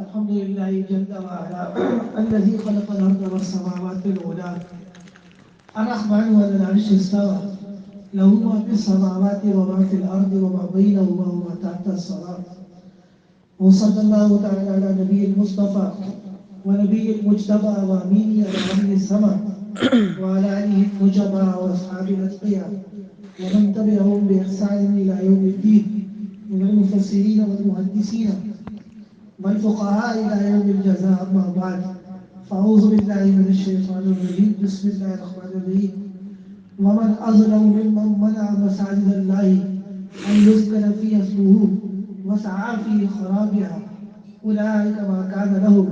الحمد لله جل وعلا الذي خلق الأرض والسماوات العلى الرحمن على العرش استوى له ما في السماوات وما في الأرض وما بينهما وما تحت الثرى وصلى الله تعالى على نبي المصطفى ونبي المجتبى وأمين على أهل السماء وعلى آله النجبى وأصحابه الأتقياء ومن تبعهم بإحسان إلى يوم الدين من المفسرين والمحدثين والفقهاء إلى يوم الجزاء. أما بعد فأعوذ بالله من الشيطان الرجيم بسم الله الرحمن الرحيم ومن أظلم ممن منع مساجد الله أن يذكر فيها اسمه وسعى في خرابها أولئك ما كان لهم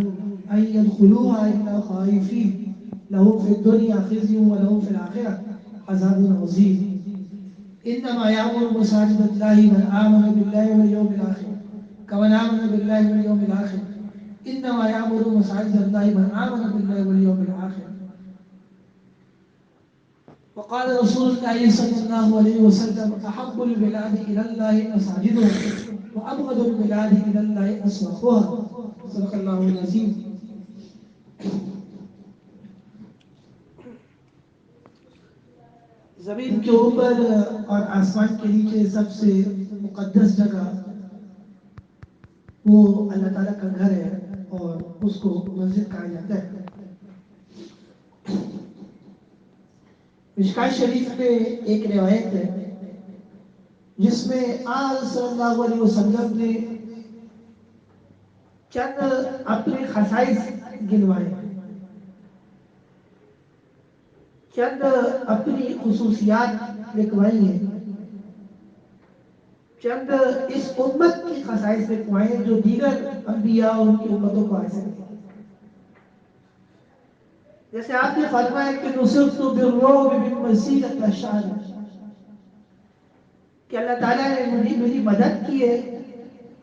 أن يدخلوها إلا خائفين لهم في الدنيا خزي ولهم في الآخرة عذاب عظيم. إنما يعمر مساجد الله من آمن بالله واليوم الآخر كمن آمن بالله واليوم الآخر. إنما يعمر مساجد الله من آمن بالله واليوم الآخر. وقال رسول الله صلى الله عليه وسلم أحب البلاد إلى الله مساجدها وأبغض البلاد إلى الله أسواقها. صدق الله العظيم. زمین کے اوپر اور آسمان کے نیچے سب سے مقدس جگہ وہ اللہ تعالیٰ کا گھر ہے اور اس کو مسجد کہا جاتا ہے. مشکوٰۃ شریف میں ایک روایت ہے جس میں آج صلی اللہ علیہ وسلم نے چند اپنے خصائص گنوائے، چند اپنی خصوصیات لکھوائی ہیں، چند اس امت کی خصائص لکھوائی ہیں جو دیگر انبیاء اور ان کی امتوں کو حاصل ہیں. جیسے آپ نے فرمایا کہ نصرت بالرعب من مسیرۃ الشہر، کہ اللہ تعالیٰ نے میری مدد کی ہے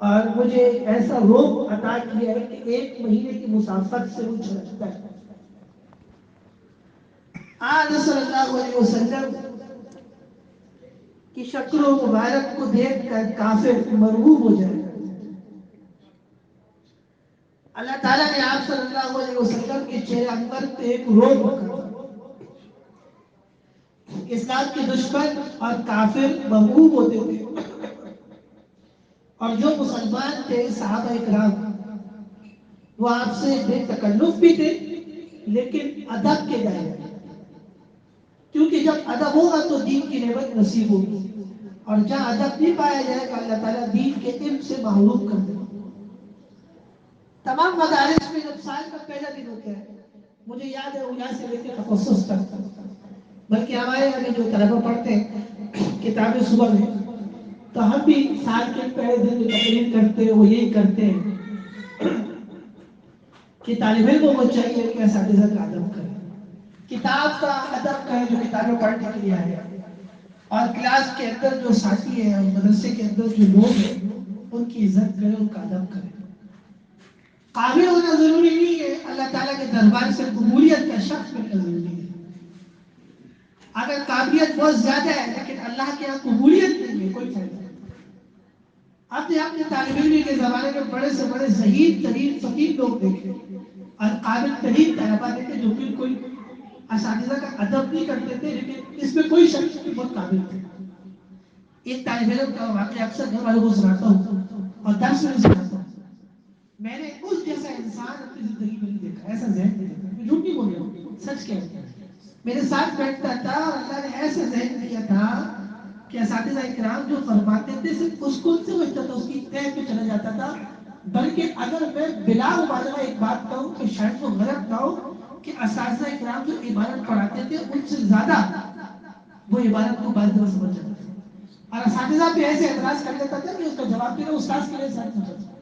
اور مجھے ایسا روب عطا کیا ہے کہ 1 مہینے کی مسافت سے مجھے لگتا ہے. آج صلی اللہ علیہ وسلم کی شکل و مبارک کو دیکھ کر کافر مرعوب ہو جائے. اللہ تعالیٰ نے آپ صلی اللہ علیہ وسلم کے چہرے انور پہ ایک روب رکھا. اسلام کے دشمن اور کافر مرعوب ہوتے تھے اور جو مسلمان تھے صحابہ اکرام وہ آپ سے بے تکلف بھی تھے لیکن ادب کے دائرے میں، کیونکہ جب ادب ہوگا تو دین کی نعمت نصیب ہوگی اور جہاں ادب نہیں پایا جائے گا اللہ تعالیٰ دین کے علم سے محروم کر دے گا. تمام مدارس میں جب سال کا پہلا دن ہوتا ہے، مجھے یاد ہے اولا سے لے کے تخصص تک، بلکہ ہمارے یہاں جو طلبہ پڑھتے ہیں کتابیں صبح میں، تو ہم بھی سال کے پہلے دن جو تقریر کرتے ہیں وہ یہی کرتے ہیں کہ طالب علموں کو چاہیے کہ اساتذہ کا ادب کریں، کتاب کا ادب کریں جو کتابیں پڑھنے کے لیے آئے ہیں، اور کلاس کے اندر جو ساتھی ہیں اور مدرسے کے اندر جو لوگ ہیں ان کی عزت کریں، ان کا ادب کریں. قابل ہونا ضروری نہیں ہے، اللہ تعالیٰ کے دربار سے قبولیت کا شخص ملنا ضروری ہے. اگر قابلیت بہت زیادہ ہے لیکن اللہ کے یہاں قبولیت نہیں ہے کوئی فائدہ نہیں. آپ نے اپنے طالب علم کے زمانے میں بڑے سے بڑے ذہین ترین فقیر لوگ دیکھے اور قابل ترین طلبا دیکھے جو بالکل اساتذہ کا ادب نہیں کرتے تھے لیکن اس میں کوئی شک نہیں بہت قابل تھے. ایک طالب علم کا واقعہ اکثر گھر والوں کو سناتا ہوں اور درس میں سناتا ہوں. میں نے اس جیسا انسان اپنی زندگی میں نہیں دیکھا، ایسا ذہن نہیں دیکھا. میں جھوٹ نہیں بول رہا ہوں، سچ کہہ رہا ہوں. میرے ساتھ بیٹھتا تھا اور اللہ نے ایسا ذہن دیا تھا کہ اساتذہ اکرام جو فرماتے تھے صرف اس کو سے بچتا تھا، اس کی تہ پہ چلا جاتا تھا. بلکہ اگر میں بلا مبالغہ ایک بات کہوں کہ شاید وہ غلط نہ ہو کہ اساتذہ اکرام جو عبارت پڑھاتے تھے ان سے زیادہ وہ عبارت کو بعض طرح سمجھ جاتے تھے اور اساتذہ پہ ایسے اعتراض کر دیتا تھا کہ اس کا جواب دینا استاد کے لیے ساتھ نہ ہوتا.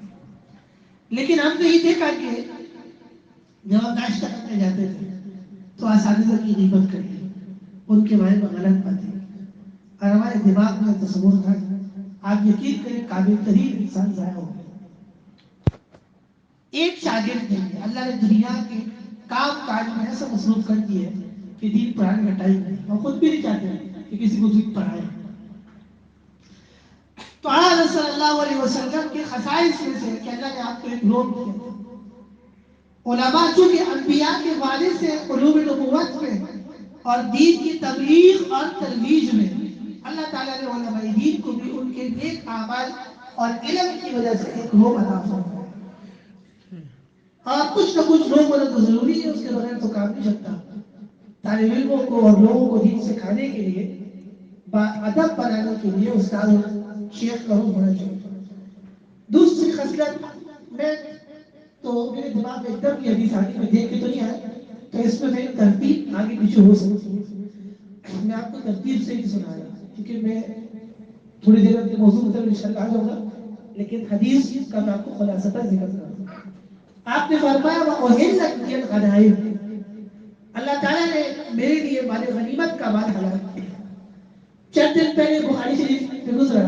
لیکن ہم نے یہ دیکھا کہ جب ہم ناشتہ کرنے جاتے تھے تو اساتذہ کی غیبت کرتے، ان کے بارے میں غلط باتیں، اور ہمارے دماغ میں تصور تھا. آپ یقین کریں قابل ترین انسان ضائع ہو گئے. ایک شاگرد نہیں ہے. اللہ نے دنیا کے کام کاج میں ایسا مصروف کر دیا ہے کہ دین پڑھانے کا ٹائم نہیں. ہم خود بھی نہیں چاہتے کہ کسی کو دین پڑھائے. تو آج صلی اللہ علیہ وسلم کے خصائص میں سے کہ اللہ نے آپ کو ایک روب دیا تھا. علماء چونکہ انبیاء کے والد سے علوم نبوت میں اور دین کی تبلیغ اور ترویج میں اللہ تعالیٰ نے علماء دین کو بھی ان کے نیک اعمال اور علم کی وجہ سے ایک روح عطا فرمایا. اور کچھ نہ کچھ لوگ ہونا تو ضروری ہے، اس کے بغیر تو کام نہیں چلتا. طالب علموں کو اور لوگوں کو دین سکھانے کے لیے، ادب بنانے کے لیے استاد شیخ کا روح ہونا چاہیے. دوسری خصلت میں تو میرے دماغ میں ایک دم کی حدیث آگے میں دیکھ کے تو نہیں آیا، تو اس میں میری ترتیب آگے پیچھے ہو سکتی ہے. میں آپ کو ترتیب سے ہی سنا رہا ہوں کیونکہ میں تھوڑی دیر میں موضوع کی طرف انشاءاللہ آ جاؤں گا، لیکن حدیث کا میں آپ کو خلاصتاً ذکر کروں گا. آپ نے فرمایا وَأُحِلَّتْ لِيَ الْغَنَائِمُ، اللہ تعالیٰ نے میرے لیے مال غنیمت کا مال حلال کیا. چند دن پہلے بخاری شریف میں گزرا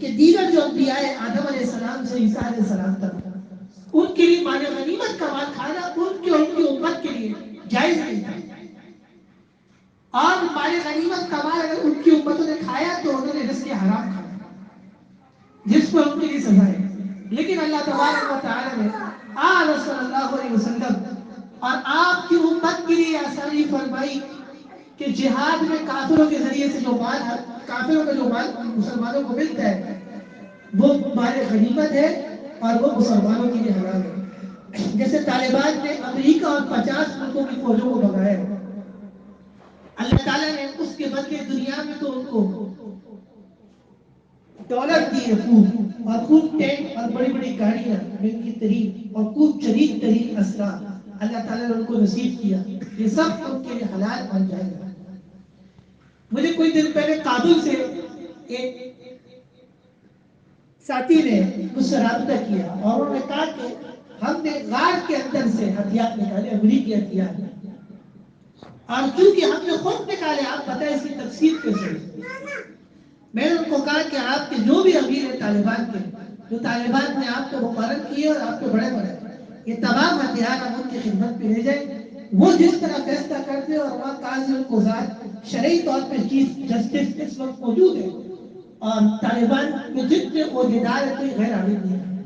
کہ دیگر جو انبیاء آدم علیہ السلام سے عیسیٰ علیہ السلام تک، ان کے لیے مال غنیمت کا مال کھانا ان کی امت کے لیے جائز نہیں تھا. اور مال غنیمت کا مال اگر ان کی امتوں نے کھایا تو انہوں نے رزق حرام کھایا، جس پر ان کے لیے سزا ہے. لیکن اللہ تبارک و تعالی نے آن صلی اللہ علیہ وسلم اور آپ کی امت کے لیے آسانی فرمائی کہ جہاد میں کافروں کے ذریعے سے جو مال، کافروں کا جو مال مسلمانوں کو ملتا ہے وہ مال غنیمت ہے اور وہ مسلمانوں کے لیے حلال ہے. جیسے طالبان نے امریکہ اور 50 ملکوں کی فوجوں کو بھگایا ہے، اللہ تعالیٰ نے اس کے بدلے دنیا میں تو ان کو دولت دی ہے خوب، اور خوب ٹینک اور بڑی بڑی گاڑیاں مہنگی ترین اور خوب جدید ترین اسلحہ اللہ تعالیٰ نے ان کو نصیب کیا. یہ سب ان کے لیے حلال بن جائے گا. مجھے کوئی دن پہلے کابل سے ایک ساتھی نے مجھ سے رابطہ کیا اور انہوں نے کہا کہ ہم نے غار کے اندر سے ہتھیار نکالے، امریکی ہتھیار، اور کیونکہ ہم نے خود نکالے، آپ بتائیں اس کی تفصیل کیسے. میں نے ان کو کہا کہ آپ کے جو بھی امیر ہیں طالبان کے، جو طالبان نے آپ کو مقرر کیے اور آپ کے بڑے بڑے، یہ تمام ہتھیار آپ ان کی خدمت پہ لے جائیں، وہ جس طرح فیصلہ کرتے اور وہاں قاضی القضات شرعی طور پہ چیف جسٹس اس وقت موجود ہے، اور طالبان کے جتنے عہدیدار ہیں کوئی غیر عالم نہیں ہے.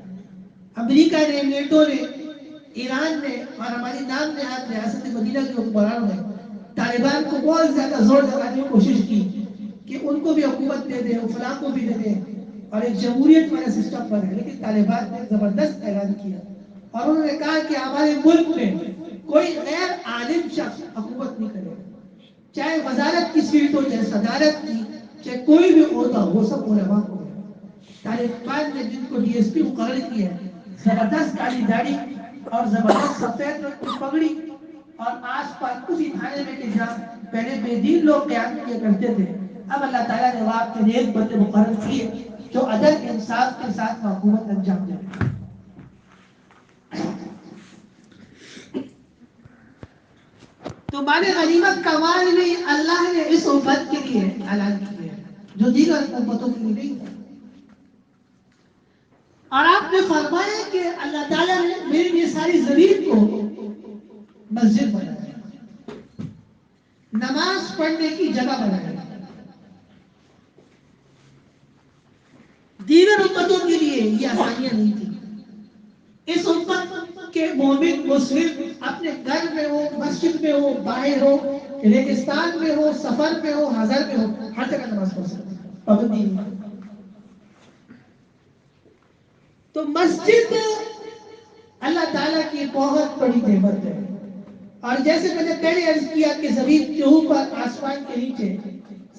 امریکہ نے، نیٹو نے، ایران نے اور ہماری نام نہاد ریاست مدینہ کے حکمرانوں نے طالبان کو بہت زیادہ زور لگانے کی کوشش کی کہ ان کو بھی حکومت دے دیں، فلاں کو بھی دے دیں اور ایک جمہوریت والا سسٹم بنے. لیکن طالبان نے زبردست اعلان کیا اور انہوں نے کہا کہ ہمارے ملک میں کوئی غیر عالم شخص حکومت نہیں کرے گا، چاہے وزارت کی سیٹ ہو، چاہے صدارت کی، چاہے کوئی بھی عہدہ ہو، وہ سب علماء کو ہے. طالبان نے جن کو ڈی ایس پی مقرر کیا ہے، زبردست کالی داڑھی اور زبردست سفید رنگ کی پگڑی، اور آس پاس اسی تھانے میں کہ جہاں پہلے بے دین لوگ قیام کیا کرتے تھے، اب اللہ تعالیٰ نے وہاں کے نیک بندے مقرر کیے جو عدل انصاف کے ساتھ حکومت انجام دے رہے ہیں. تو مال غنیمت کا مال بھی اللہ نے اس امت کے لیے اعلان کیا ہے جو دیگر امتوں کے لیے نہیں تھا. اور آپ نے فرمایا کہ اللہ تعالیٰ نے میرے لیے ساری زمین کو مسجد بنایا، نماز پڑھنے کی جگہ بنائی. دیگر امتوں کے لیے یہ آسانیاں نہیں تھی. اس امت کے مومن مسلم اپنے گھر میں ہو، مسجد میں ہو، باہر ہو، ریگستان میں ہو، سفر میں ہو، حضر میں ہو، ہر جگہ نماز پڑھ سکتے ہیں، پابندی نہیں. تو مسجد اللہ تعالیٰ کی بہت بڑی نعمت ہے. اور جیسے میں نے پہلے عرض کیا کہ زمین کے اوپر، آسمان کے نیچے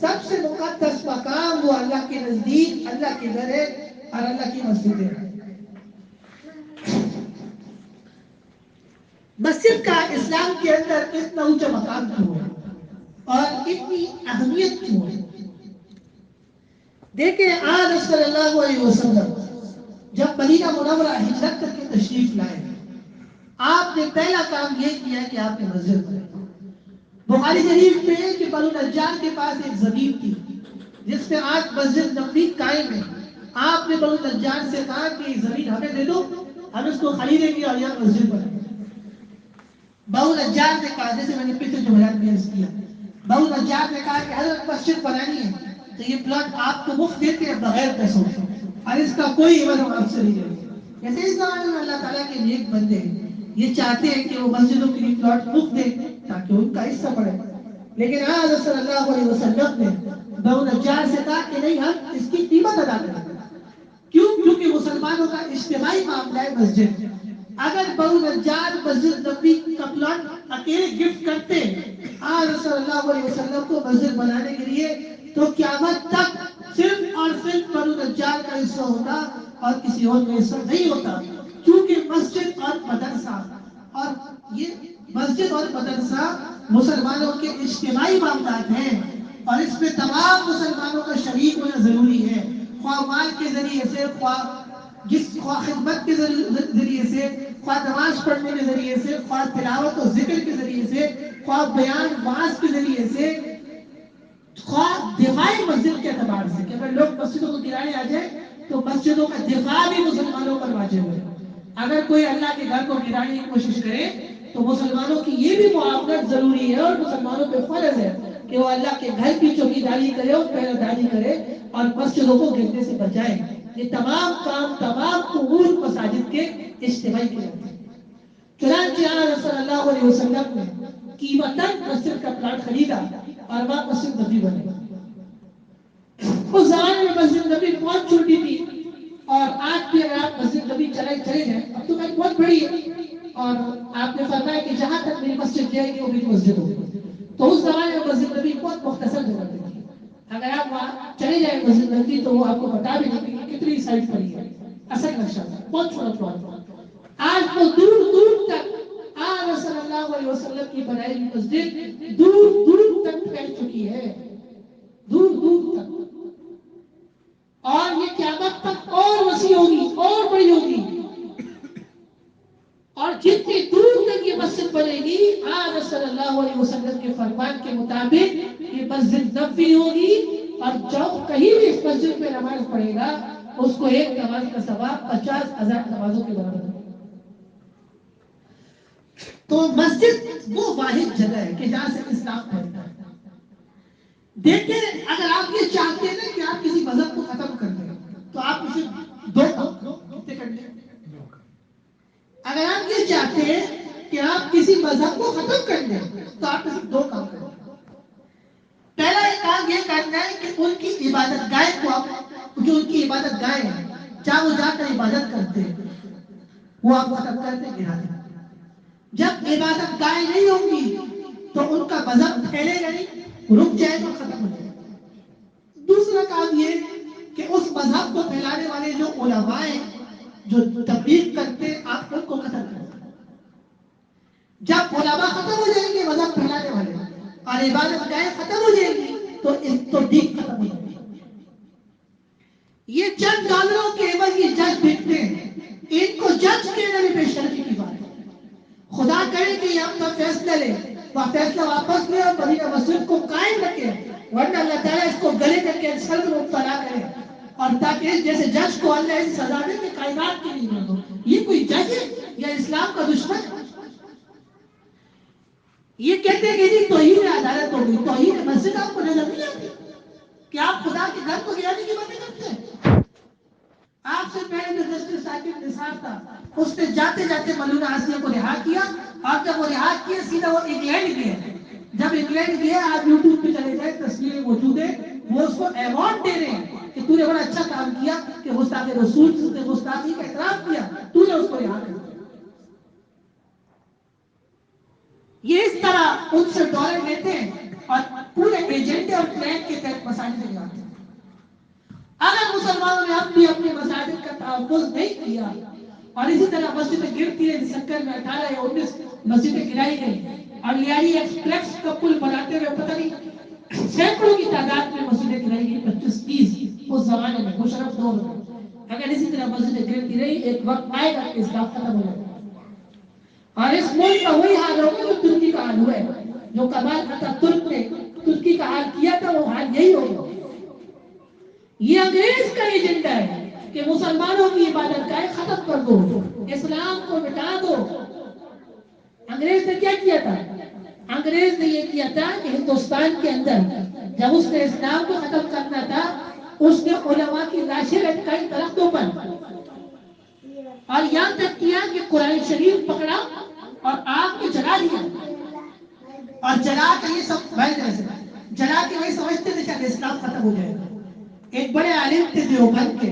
سب سے مقدس مقام وہ اللہ کے نزدیک اللہ کے گھر ہے اور اللہ کی مسجد ہے. مسجد کا اسلام کے اندر اتنا اونچا مقام کیوں ہے اور اتنی اہمیت کیوں ہے؟ دیکھیں آج صلی اللہ علیہ وسلم جب مدینہ منورہ ہجرت کر کے تشریف لائے، آپ نے پہلا کام یہ کیا کہ آپ نے مسجد بنائی. بخاری شریف میں ہے کہ بنو نجار کے پاس ایک زمین تھی جس میں آج مسجد نبوی قائم ہے. آپ نے بنو نجار سے کہا کہ یہ زمین ہمیں دے دو، ہم اس کو خریدیں گے اور یہاں مسجد بنائیں گے. بنو نجار نے کہا، جیسے میں نے پچھلے جمعرات میں عرض کیا، بنو نجار نے کہا کہ حضرت مسجد بنانی ہے تو یہ پلاٹ آپ کو مفت دیتے ہیں بغیر پیسوں، اور اس کا کوئی عوض ہم آپ سے نہیں لیں گے. جیسے اس زمانے میں اللہ تعالیٰ کے نیک بندے یہ چاہتے ہیں کہ وہ مسجدوں کے لیے پلاٹ مفت دیں تاکہ ان کا حصہ بڑھے، لیکن آج صلی اللہ علیہ وسلم نے بہو نجار سے کہا کہ نہیں، ہم اس کی قیمت ادا کریں گے۔ کیوں؟ کیونکہ مسلمانوں کا اجتماعی معاملہ ہے مسجد۔ اگر بہو نجار مسجد نبی کا پلاٹ اکیلے گفٹ کرتے آج صلی اللہ علیہ وسلم کو مسجد بنانے کے لیے، تو قیامت تک صرف اور صرف بہو نجار کا حصہ ہوتا اور کسی اور کا حصہ نہیں ہوتا، کیونکہ مسجد اور مدرسہ، اور یہ مسجد اور مدرسہ مسلمانوں کے اجتماعی معاملات ہیں، اور اس میں تمام مسلمانوں کا شریک ہونا ضروری ہے، خواہ مال کے ذریعے سے، خواہ خدمت کے ذریعے سے، خواہ نماز پڑھنے کے ذریعے سے، خواہ تلاوت و ذکر کے ذریعے سے، خواہ بیان واعظ کے ذریعے سے، خواہ دفاعی مسجد کے اعتبار سے کہ اگر لوگ مسجدوں کو گرانے آ جائیں تو مسجدوں کا دفاع بھی مسلمانوں پر واجب ہے۔ اگر کوئی اللہ کے گھر کو گرانے کی کوشش کرے تو مسلمانوں کی یہ بھی معاونت ضروری ہے اور مسلمانوں پہ فرض ہے کہ وہ اللہ کے گھر کی چوکیداری کرے اور پہرہ داری کرے اور مسجدوں کو گرنے سے بچائے۔ یہ تمام کام، تمام امور مساجد کے اجتماعی کے ہوتے ہیں۔ چنانچہ آج صلی اللہ علیہ وسلم نے قیمتاً مسجد کا پلاٹ خریدا اور وہاں مسجد نبی بنے۔ اس زمانے میں مسجد نبی بہت چھوٹی تھی، اور آج بھی اگر آپ مسجد نبی چلے جائیں، اب تو میں بہت بڑی ہے، اور آپ نے فرمایا کہ جہاں تک میری مسجد جائے گی وہ میری مسجد ہوگی۔ تو اس زمانے میں مسجد نبی بہت مختصر جگہ پہ تھی، اگر آپ وہاں چلے جائیں مسجد نبی تو وہ آپ کو بتا بھی نہیں کہ کتنی سائز پڑی ہے، اصل نقشہ تھا، بہت چھوٹا پلاٹ تھا۔ آج تو دور دور تک آج صلی اللہ علیہ وسلم کی بنائی ہوئی مسجد دور دور تک پھیل چکی ہے، دور دور تک، اور یہ قیامت تک اور وسیع ہوگی، اور بڑی ہوگی، اور جتنی دور تک یہ مسجد بنے گی آج صلی اللہ علیہ وسلم کے فرمان کے مطابق یہ مسجد نبوی ہوگی، اور جو کہیں بھی اس مسجد میں نماز پڑھے گا اس کو ایک نماز کا ثواب 50,000 نمازوں کے برابر ہے۔ تو مسجد وہ واحد جگہ ہے کہ جہاں سے اسلام پھیلتا ہے۔ دیکھیں، اگر آپ یہ چاہتے ہیں نا کہ آپ کسی مذہب کو ختم کر دیں تو آپ اسے دو کام کتنے کر لیں؟ اگر آپ یہ چاہتے ہیں کہ آپ کسی مذہب کو ختم کر دیں تو آپ اسے دو کام کریں۔ پہلا ایک کام یہ کرنا ہے کہ ان کی عبادت گاہ کو آپ، جو ان کی عبادت گاہ ہے جہاں وہ جا کر عبادت کرتے ہیں، وہ آپ ختم کرتے گرا دیں۔ جب عبادت گاہ نہیں ہوں گی تو ان کا مذہب پھیلے گا نہیں، رک جائے گا، ختم ہو جائے گا۔ دوسرا کام یہ کہ اس مذہب کو پھیلانے والے جو علماء ہیں، جو تبلیغ کرتے ہیں، آپ ان کو ختم کر دیں۔ جب علماء ختم ہو جائیں گے مذہب پھیلانے والے، اور عبادت گاہیں ختم ہو جائیں گی تو دین ختم ہو جائے گا۔ یہ چند ڈالروں کے عوض یہ جج بکتے ہیں، ان کو جج کہنا بھی بے شرمی کی بات ہے۔ خدا کرے کہ یہ اپنا فیصلہ لے، وہ فیصلہ واپس لے اور مدینہ مسجد کو قائم رکھے، ورنہ اللہ تعالیٰ اس کو گلے کر کے سر میں مبتلا کرے، اور تاکہ اس جیسے جج کو اللہ ایسی سزا دے کہ کائنات کے لیے نہ دو۔ یہ کوئی جج ہے یا اسلام کا دشمن ہے؟ یہ کہتے ہیں کہ جی توہین عدالت ہو گئی، توہین مسجد آپ کو نظر نہیں آتی کہ آپ خدا کے گھر کو گرانے کی باتیں کرتے ہیں؟ آپ سے پہلے جو جسٹس ثاقب نثار تھا، اس نے جاتے جاتے ملونہ آسیہ کو رہا کیا، اور جب وہ رہا کیا سیدھا وہ انگلینڈ گیا۔ جب انگلینڈ گیا، آپ یوٹیوب پہ چلے جائیں، تصویریں موجود ہیں، وہ اس کو ایوارڈ دے رہے ہیں کہ تو نے بڑا اچھا کام کیا کہ گستاخ رسول نے گستاخی کا اعتراف کیا، تو نے اس کو رہا کر دیا۔ یہ اس طرح ان سے ڈالر لیتے ہیں اور پورے ایجنڈے اور پلان کے تحت مساجد گراتے ہیں۔ اگر مسلمانوں نے اب بھی اپنے مساجد کا تحفظ نہیں کیا اور اسی طرح مسجدیں گرتی رہی، سکر میں 18 یا 19 مسجدیں گرائی گئی، اور لیاری ایکسپریس کا پل بناتے ہوئے پتہ نہیں سینکڑوں کی تعداد میں مسجدیں گرائی گئی، 25-30 اس زمانے میں مشرف دور میں۔ اگر اسی طرح مسجدیں گرتی رہی، ایک وقت آئے گا کہ اسلام ختم ہو جائے گا، اور اس ملک کا وہی حال ہوگا جو ترکی کا حال ہوا ہے، جو کمال اتا ترک نے ترکی کا حال کیا تھا، وہ حال یہی ہوگا۔ یہ انگریز کا ایجنڈا ہے کہ مسلمانوں کی عبادت گاہیں ختم کر دو، اسلام کو مٹا دو۔ انگریز نے کیا کیا تھا؟ انگریز نے یہ کیا تھا کہ ہندوستان کے اندر جب اس نے اسلام کو ختم کرنا تھا، اس نے علماء کی لاشیں لٹکائی درختوں پر، اور یہاں تک کیا کہ قرآن شریف پکڑا اور آگ کو جلا دیا، اور جلا کے یہ سب جلا کے وہی سمجھتے تھے کہ اسلام ختم ہو جائے گا۔ ایک بڑے عالم تھے دیوبند کے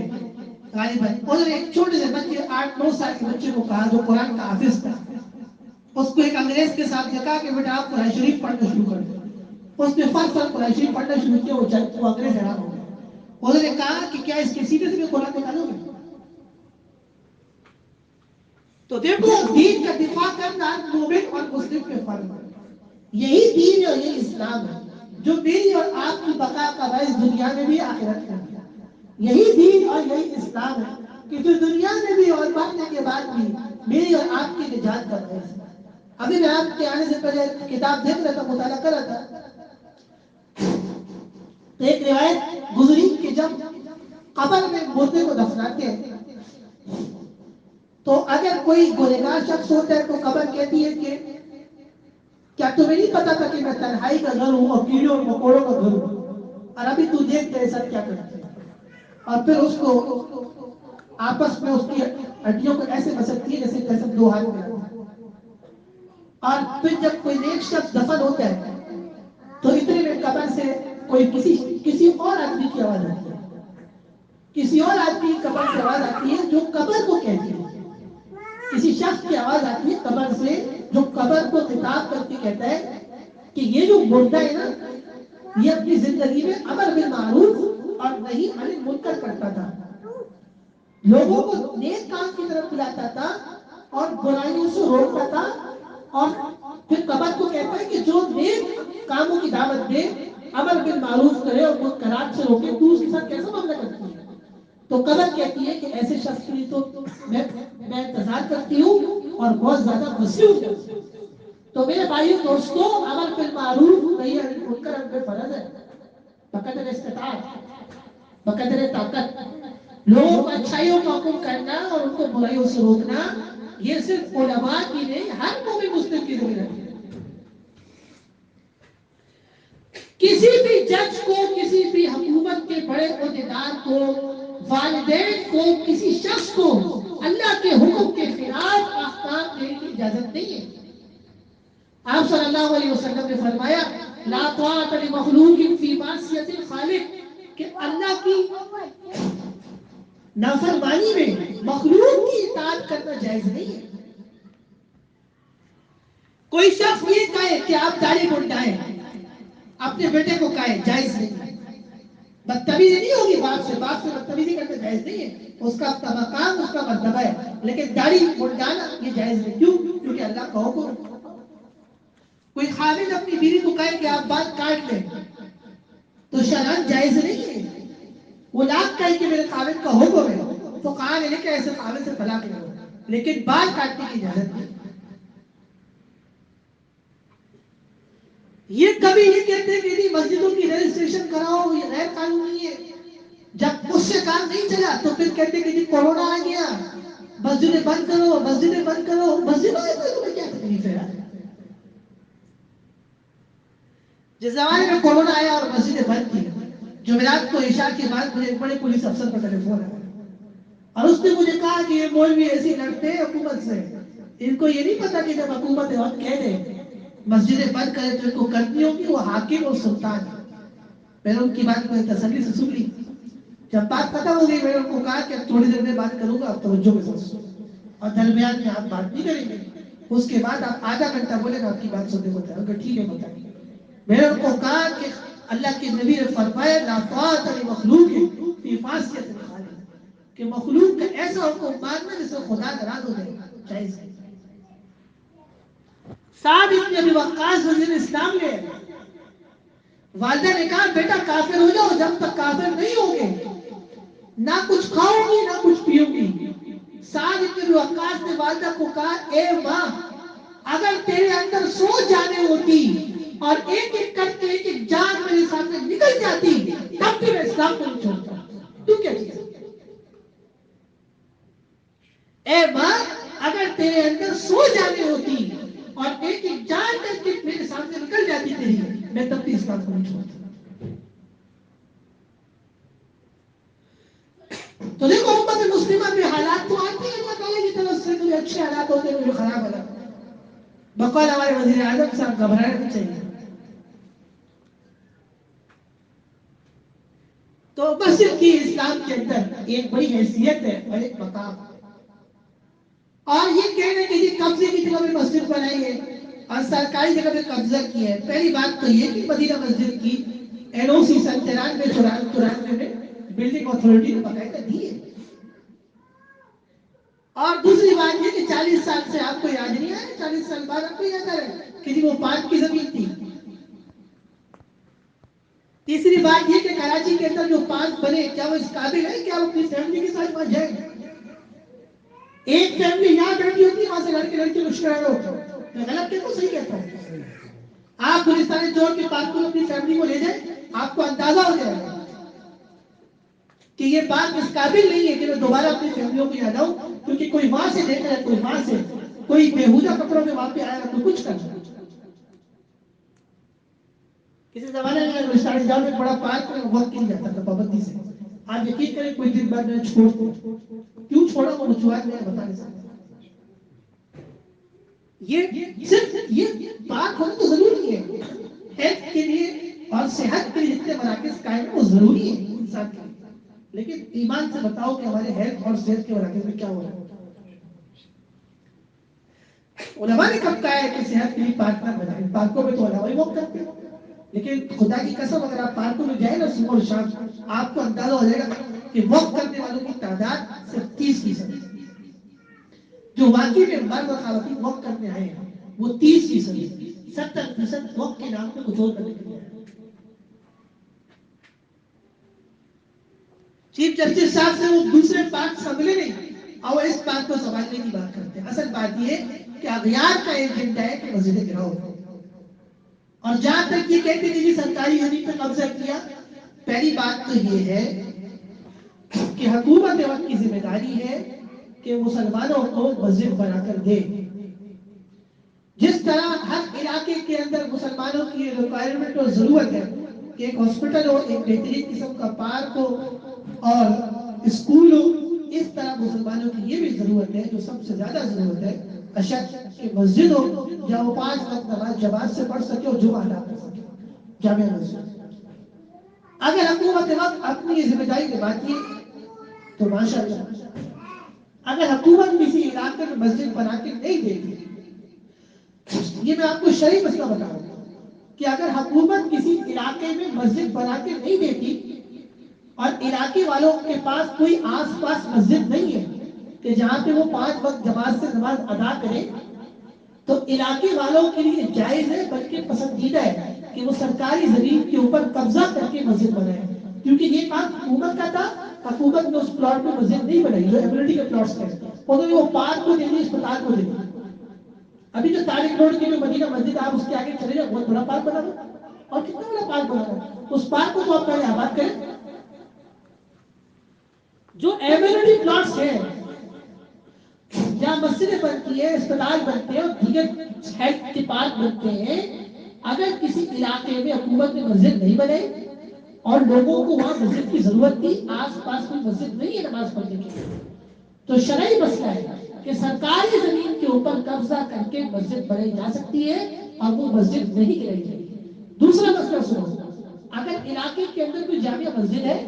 غالباً، انہوں نے ایک چھوٹے سے بچے 8-9 سال کے بچے کو کہا جو قرآن کا حافظ تھا، اس کو ایک انگریز کے ساتھ کہا کہ بیٹا آپ قرآن شریف پڑھنا شروع کر دیں۔ اس نے فل قرآن شریف پڑھنا شروع کیا، وہ انگریز حیران ہو گیا۔ انہوں نے کہا کہ کیا اس کے سیدھے سے بھی قرآن نکالو گے؟ تو دیکھو دین کا دفاع کرنا مومن اور مسلم میں فرق ہے۔ یہی دین اور یہی اسلام ہے جو میری اور آپ کی بقا کا باعث دنیا میں بھی آخرت میں بھی۔ یہی دین اور یہی اسلام ہے کہ جو دنیا میں بھی اور مرنے کے بعد بھی میری اور آپ کی نجات کا باعث ہے۔ ابھی میں آپ کے آنے سے پہلے کتاب دیکھ رہا تھا، مطالعہ کر رہا تھا، ایک روایت گزری کہ جب قبر میں مردے کو دفناتے ہیں تو اگر کوئی گنہگار شخص ہوتا ہے تو قبر کہتی ہے کہ کیا تمہیں نہیں پتا تھا کہ میں تنہائی کا گھر ہوں اور کیڑوں اور مکوڑوں کا گھر ہوں، اور ابھی تو دیکھ تیرے ساتھ کیا کرتی ہے، اور پھر اس کو آپس میں اس کی ہڈیوں کو ایسے مسکتی ہے جیسے دو ہاتھ میں رکھتی ہے۔ اور پھر جب کوئی نیک شخص دفن ہوتا ہے تو اتنے میں قبر سے کوئی کسی اور آدمی کی آواز آتی ہے، کسی اور آدمی کی قبر سے آواز آتی ہے جو قبر کو کہتی ہے، کسی شخص کی آواز آتی ہے قبر سے جو قبر کو خطاب کر کے کہتا ہے کہ یہ جو مردہ ہے نا یہ اپنی زندگی میں امر بالمعروف اور نہیں عن المنکر کرتا تھا، لوگوں کو نیک کام کی طرف بلاتا تھا اور برائیوں سے روکتا تھا، اور پھر قبر کو کہتا ہے کہ جو نیک کاموں کی دعوت دے، امر بالمعروف کرے اور منکرات سے روکے، تو اس کے ساتھ کیسا معاملہ کرتی ہے؟ تو قبر کہتی ہے کہ ایسے شخص کے لیے تو میں انتظار کرتی ہوں اور بہت زیادہ مصروف کرتی ہوں۔ تو میرے بھائیو دوستو، امر بالمعروف نہیں عن المنکر ہم پہ فرض ہے بقدر استطاعت، بقدر طاقت۔ لوگوں کو اچھائیوں کا حکم کرنا اور ان کو برائیوں سے روکنا یہ صرف علماء کی نہیں، ہر مومن مسلم کی ذمہ داری ہے۔ کسی بھی جج کو، کسی بھی حکومت کے بڑے عہدیدار کو، والدین کو، کسی شخص کو اللہ کے حکم کے خلاف احکام دینے کی اجازت نہیں ہے۔ آپ صلی اللہ علیہ وسلم نے فرمایا لا طاعت لمخلوق فی معصیۃ الخالق، کہ اللہ کی نافرمانی میں مخلوق کی اطاعت کرنا جائز نہیں ہے۔ کوئی شخص یہ کہے کہ آپ داڑھی منڈائیں، اپنے بیٹے کو کہے، جائز نہیں ہے۔ بدتمیزی نہیں ہوگی باپ سے بدتمیزی کرنا جائز نہیں ہے، اس کا اپنا مقام، اس کا مرتبہ ہے، لیکن داڑھی منڈانا یہ جائز نہیں۔ کیوں؟ کیونکہ اللہ کا حکم ہے۔ کوئی خاوند اپنی بیوی کو کہے کہ آپ بال کاٹ لیں تو شرعاً جائز نہیں ہے۔ وہ لاکھ کہے کہ میرے خاوند کا حکم ہے تو کہا نہیں کہ ایسے خاوند سے طلاق لے لو، لیکن بال کاٹنے کی اجازت نہیں۔ یہ کبھی نہیں کہتے کہ نہیں مسجدوں کی رجسٹریشن کراؤ، یہ غیر قانونی ہے۔ جب اس سے کام نہیں چلا تو پھر کہتے کہ جی کورونا آ گیا، مسجدیں بند کرو، مسجدیں بند کرو۔ مسجدوں میں تمہیں کیا تکلیف ہے یار؟ جس زمانے میں کورونا آیا اور مسجدیں بند تھی، جمعرات کو عشاء کے بعد مجھے ایک بڑے پولیس افسر کا ٹیلی فون آیا اور اس نے مجھے کہا کہ یہ مولوی ایسی لڑتے ہیں حکومت سے، ان کو یہ نہیں پتا کہ جب حکومت وقت کہہ دے مسجدیں بند کرے تو ان کو کرنی ہوگی، وہ حاکم اور سلطان ہے۔ میں نے ان کی بات کو تسلی سے سن لی۔ جب بات ختم ہو گئی میں نے ان کو کہا کہ اب تھوڑی دیر میں بات کروں گا، آپ توجہ کے ساتھ سنیں اور درمیان میں آپ بات نہیں کریں گے، اس کے بعد آپ آدھا گھنٹہ بولے گا، آپ کی بات سننے کو تیار ہوں۔ ٹھیک ہے بتائیے۔ میں نے ان کو کہا کہ اللہ کے نبی نے فرمایا لا طاعت لمخلوق فی معصیۃ الخالق، کہ مخلوق کا ایسا حکم ماننا جس سے خدا ناراض ہو جائے، جائز نہیں۔ سعد بن ابی وقاص رضی اللہ عنہ اسلام لے آئے، والدہ نے کہا بیٹا کافر ہو جاؤ، جب تک کافر نہیں ہوگے نہ کچھ کھاؤ گی نہ کچھ پیو گی۔ سعد بن ابی وقاص نے والدہ کو کہا اے ماں، اگر تیرے اندر سو جانے ہوتی اور ایک ایک کر کے ایک ایک جان میرے سامنے نکل جاتی تب بھی میں اسلام کو نہیں چھوڑتا۔ تو کیا چیز ہے؟ اے ماں، اگر تیرے اندر سو جانے ہوتی اور ایک ایک جان کر کے میرے سامنے نکل جاتی تیری، میں تب بھی اسلام کو نہیں چھوڑتا۔ تو دیکھو امت مسلمہ میں حالات تو آتے ہیں اللہ تعالیٰ کی میں اچھے حالات ہوتے ہیں جو خراب حالات. بقول ہمارے وزیر اعظم صاحب گھبرانا نہیں چاہیے. تو مسجد کی اسلام کے اندر ایک بڑی حیثیت ہے اور ایک مقام. اور یہ کہنے کہ یہ قبضے کی جگہ میں مسجد بنائی ہے اور سرکاری جگہ میں قبضہ کیا ہے. پہلی بات تو یہ کہ مدینہ مسجد کی NOC 93 میں بلڈنگ اتھارٹی نے باقاعدہ دی ہے. اور دوسری بات یہ کہ 40 سال سے آپ کو یاد نہیں آیا, 40 سال بعد آپ کو یاد آ رہا ہے کہ جی وہ پارک کی زمین تھی. تیسری بات یہ کہ کراچی کے اندر جو پارک بنے کیا وہ اس قابل ہے کہ آپ اپنی فیملی کے ساتھ وہاں جائیں. ایک فیملی یہاں بیٹھی ہوتی ہے, وہاں سے لڑکے لڑکی مشکل ہوتے ہیں. میں غلط کہتا ہوں صحیح کہتا ہوں؟ آپ گلستان چور کے پارک کو اپنی فیملی کو لے جائیں, آپ کو اندازہ ہو جائے گا کہ یہ بات اس قابل نہیں ہے کہ میں دوبارہ اپنی فیملیوں کو یاد آؤں, کیونکہ کوئی وہاں سے دیکھ رہا ہے, کوئی وہاں سے, کوئی بےہودہ کپڑوں میں وہاں پہ آیا, کوئی کچھ کر رہا ہے. کسی زمانے میں گلستان جاؤ میں بڑا پارک میں وقت نہیں جاتا تھا پابندی سے. آپ یقین کریں کوئی دن بعد میں چھوڑ دیا. کیوں چھوڑا وہ وجوہات میں بتا نہیں سکتا. یہ صرف یہ پارک ہونا تو ضروری ہے ہیلتھ کے لیے اور صحت کے لیے. جتنے مراکز قائم ہیں وہ ضروری ہے انسان کے لیے, لیکن ایمان سے بتاؤ کہ ہمارے ہیلتھ اور صحت کے مراکز میں کیا ہو رہا ہے. علماء نے کب کہا ہے کہ صحت کے لیے پارک نہ بنائیں؟ پارکوں میں تو علماء ہی واک کرتے ہیں, لیکن خدا کی قسم اگر آپ پارکوں میں جائیں نا صبح اور شام, آپ کو اندازہ ہو جائے گا کہ واک کرنے والوں کی تعداد صرف 30%. جو واقعی میں مرد اور خواتین واک کرنے آئے ہیں وہ 30% ہے. 70% واک کے نام پہ کچھ اور کرنے کے لیے آئے. چیف جسٹس صاحب سے وہ دوسرے پارک سنبھلے نہیں اور وہ اس پارک کو سنبھالنے کی بات کرتے ہیں. اصل بات یہ کہ اغیار کا ایجنڈا ہے کہ مسجد گراؤ. اور جہاں تک یہ کہتے کہ سرکاری زمین پہ قبضہ کیا, پہلی بات تو یہ ہے کہ حکومت وقت کی ذمہ داری ہے کہ مسلمانوں کو مسجد بنا کر دے. جس طرح ہر علاقے کے اندر مسلمانوں کی ریکوائرمنٹ اور ضرورت ہے کہ ایک ہاسپٹل ہو, ایک بہترین قسم کا پارک ہو اور اسکول ہو, اس طرح مسلمانوں کی یہ بھی ضرورت ہے, جو سب سے زیادہ ضرورت ہے, اشد کہ مسجد ہو جہاں وہ 5 وقت نماز جماعت سے پڑھ سکے اور جمعہ ادا کر سکے, جامع مسجد. اگر حکومت وقت اپنی ذمہ داری نبھاتی ہے تو ماشاءاللہ. اگر حکومت کسی علاقے میں مسجد بنا کے نہیں دیتی, یہ میں آپ کو شرعی مسئلہ بتا رہا ہوں کہ اگر حکومت کسی علاقے میں مسجد بنا کے نہیں دیتی اور علاقے والوں کے پاس کوئی آس پاس مسجد نہیں ہے کہ جہاں پہ وہ 5 وقت جماعت سے نماز ادا کرے, تو علاقے والوں کے لیے جائز ہے بلکہ پسندیدہ ہے کہ وہ سرکاری زمین کے اوپر قبضہ کر کے مسجد بنائے. کیونکہ یہ کام حکومت کا تھا, حکومت نے اس پلاٹ میں مسجد نہیں بنائی جو ایمونٹی کے پلاٹس تھے, انہوں نے وہ پارک کو دے دی, اسپتال کو دے دی. ابھی جو طارق روڈ کی جو مدینہ مسجد آپ اس کے آگے چلے جاؤ, بہت بڑا پارک بنا ہوا, اور کتنا بڑا پارک بنا رہا ہے. اس پارک کو تو آپ پہلے آباد کریں. جو ایمونٹی پلاٹس ہیں جہاں مسجدیں بنتی ہیں, اسپتال بنتے ہیں اور دیگر ہیلتھ کے پارک بنتے ہیں, اگر کسی علاقے میں حکومت نے مسجد نہیں بنائی اور لوگوں کو وہاں مسجد کی ضرورت تھی, آس پاس کوئی مسجد نہیں ہے نماز پڑھنے کے لیے, تو شرعی مسئلہ ہے کہ سرکاری زمین کے اوپر قبضہ کر کے مسجد بنائی جا سکتی ہے اور وہ مسجد نہیں گرائی جائے گی. دوسرا مسئلہ سنو, اگر علاقے کے اندر کوئی جامع مسجد ہے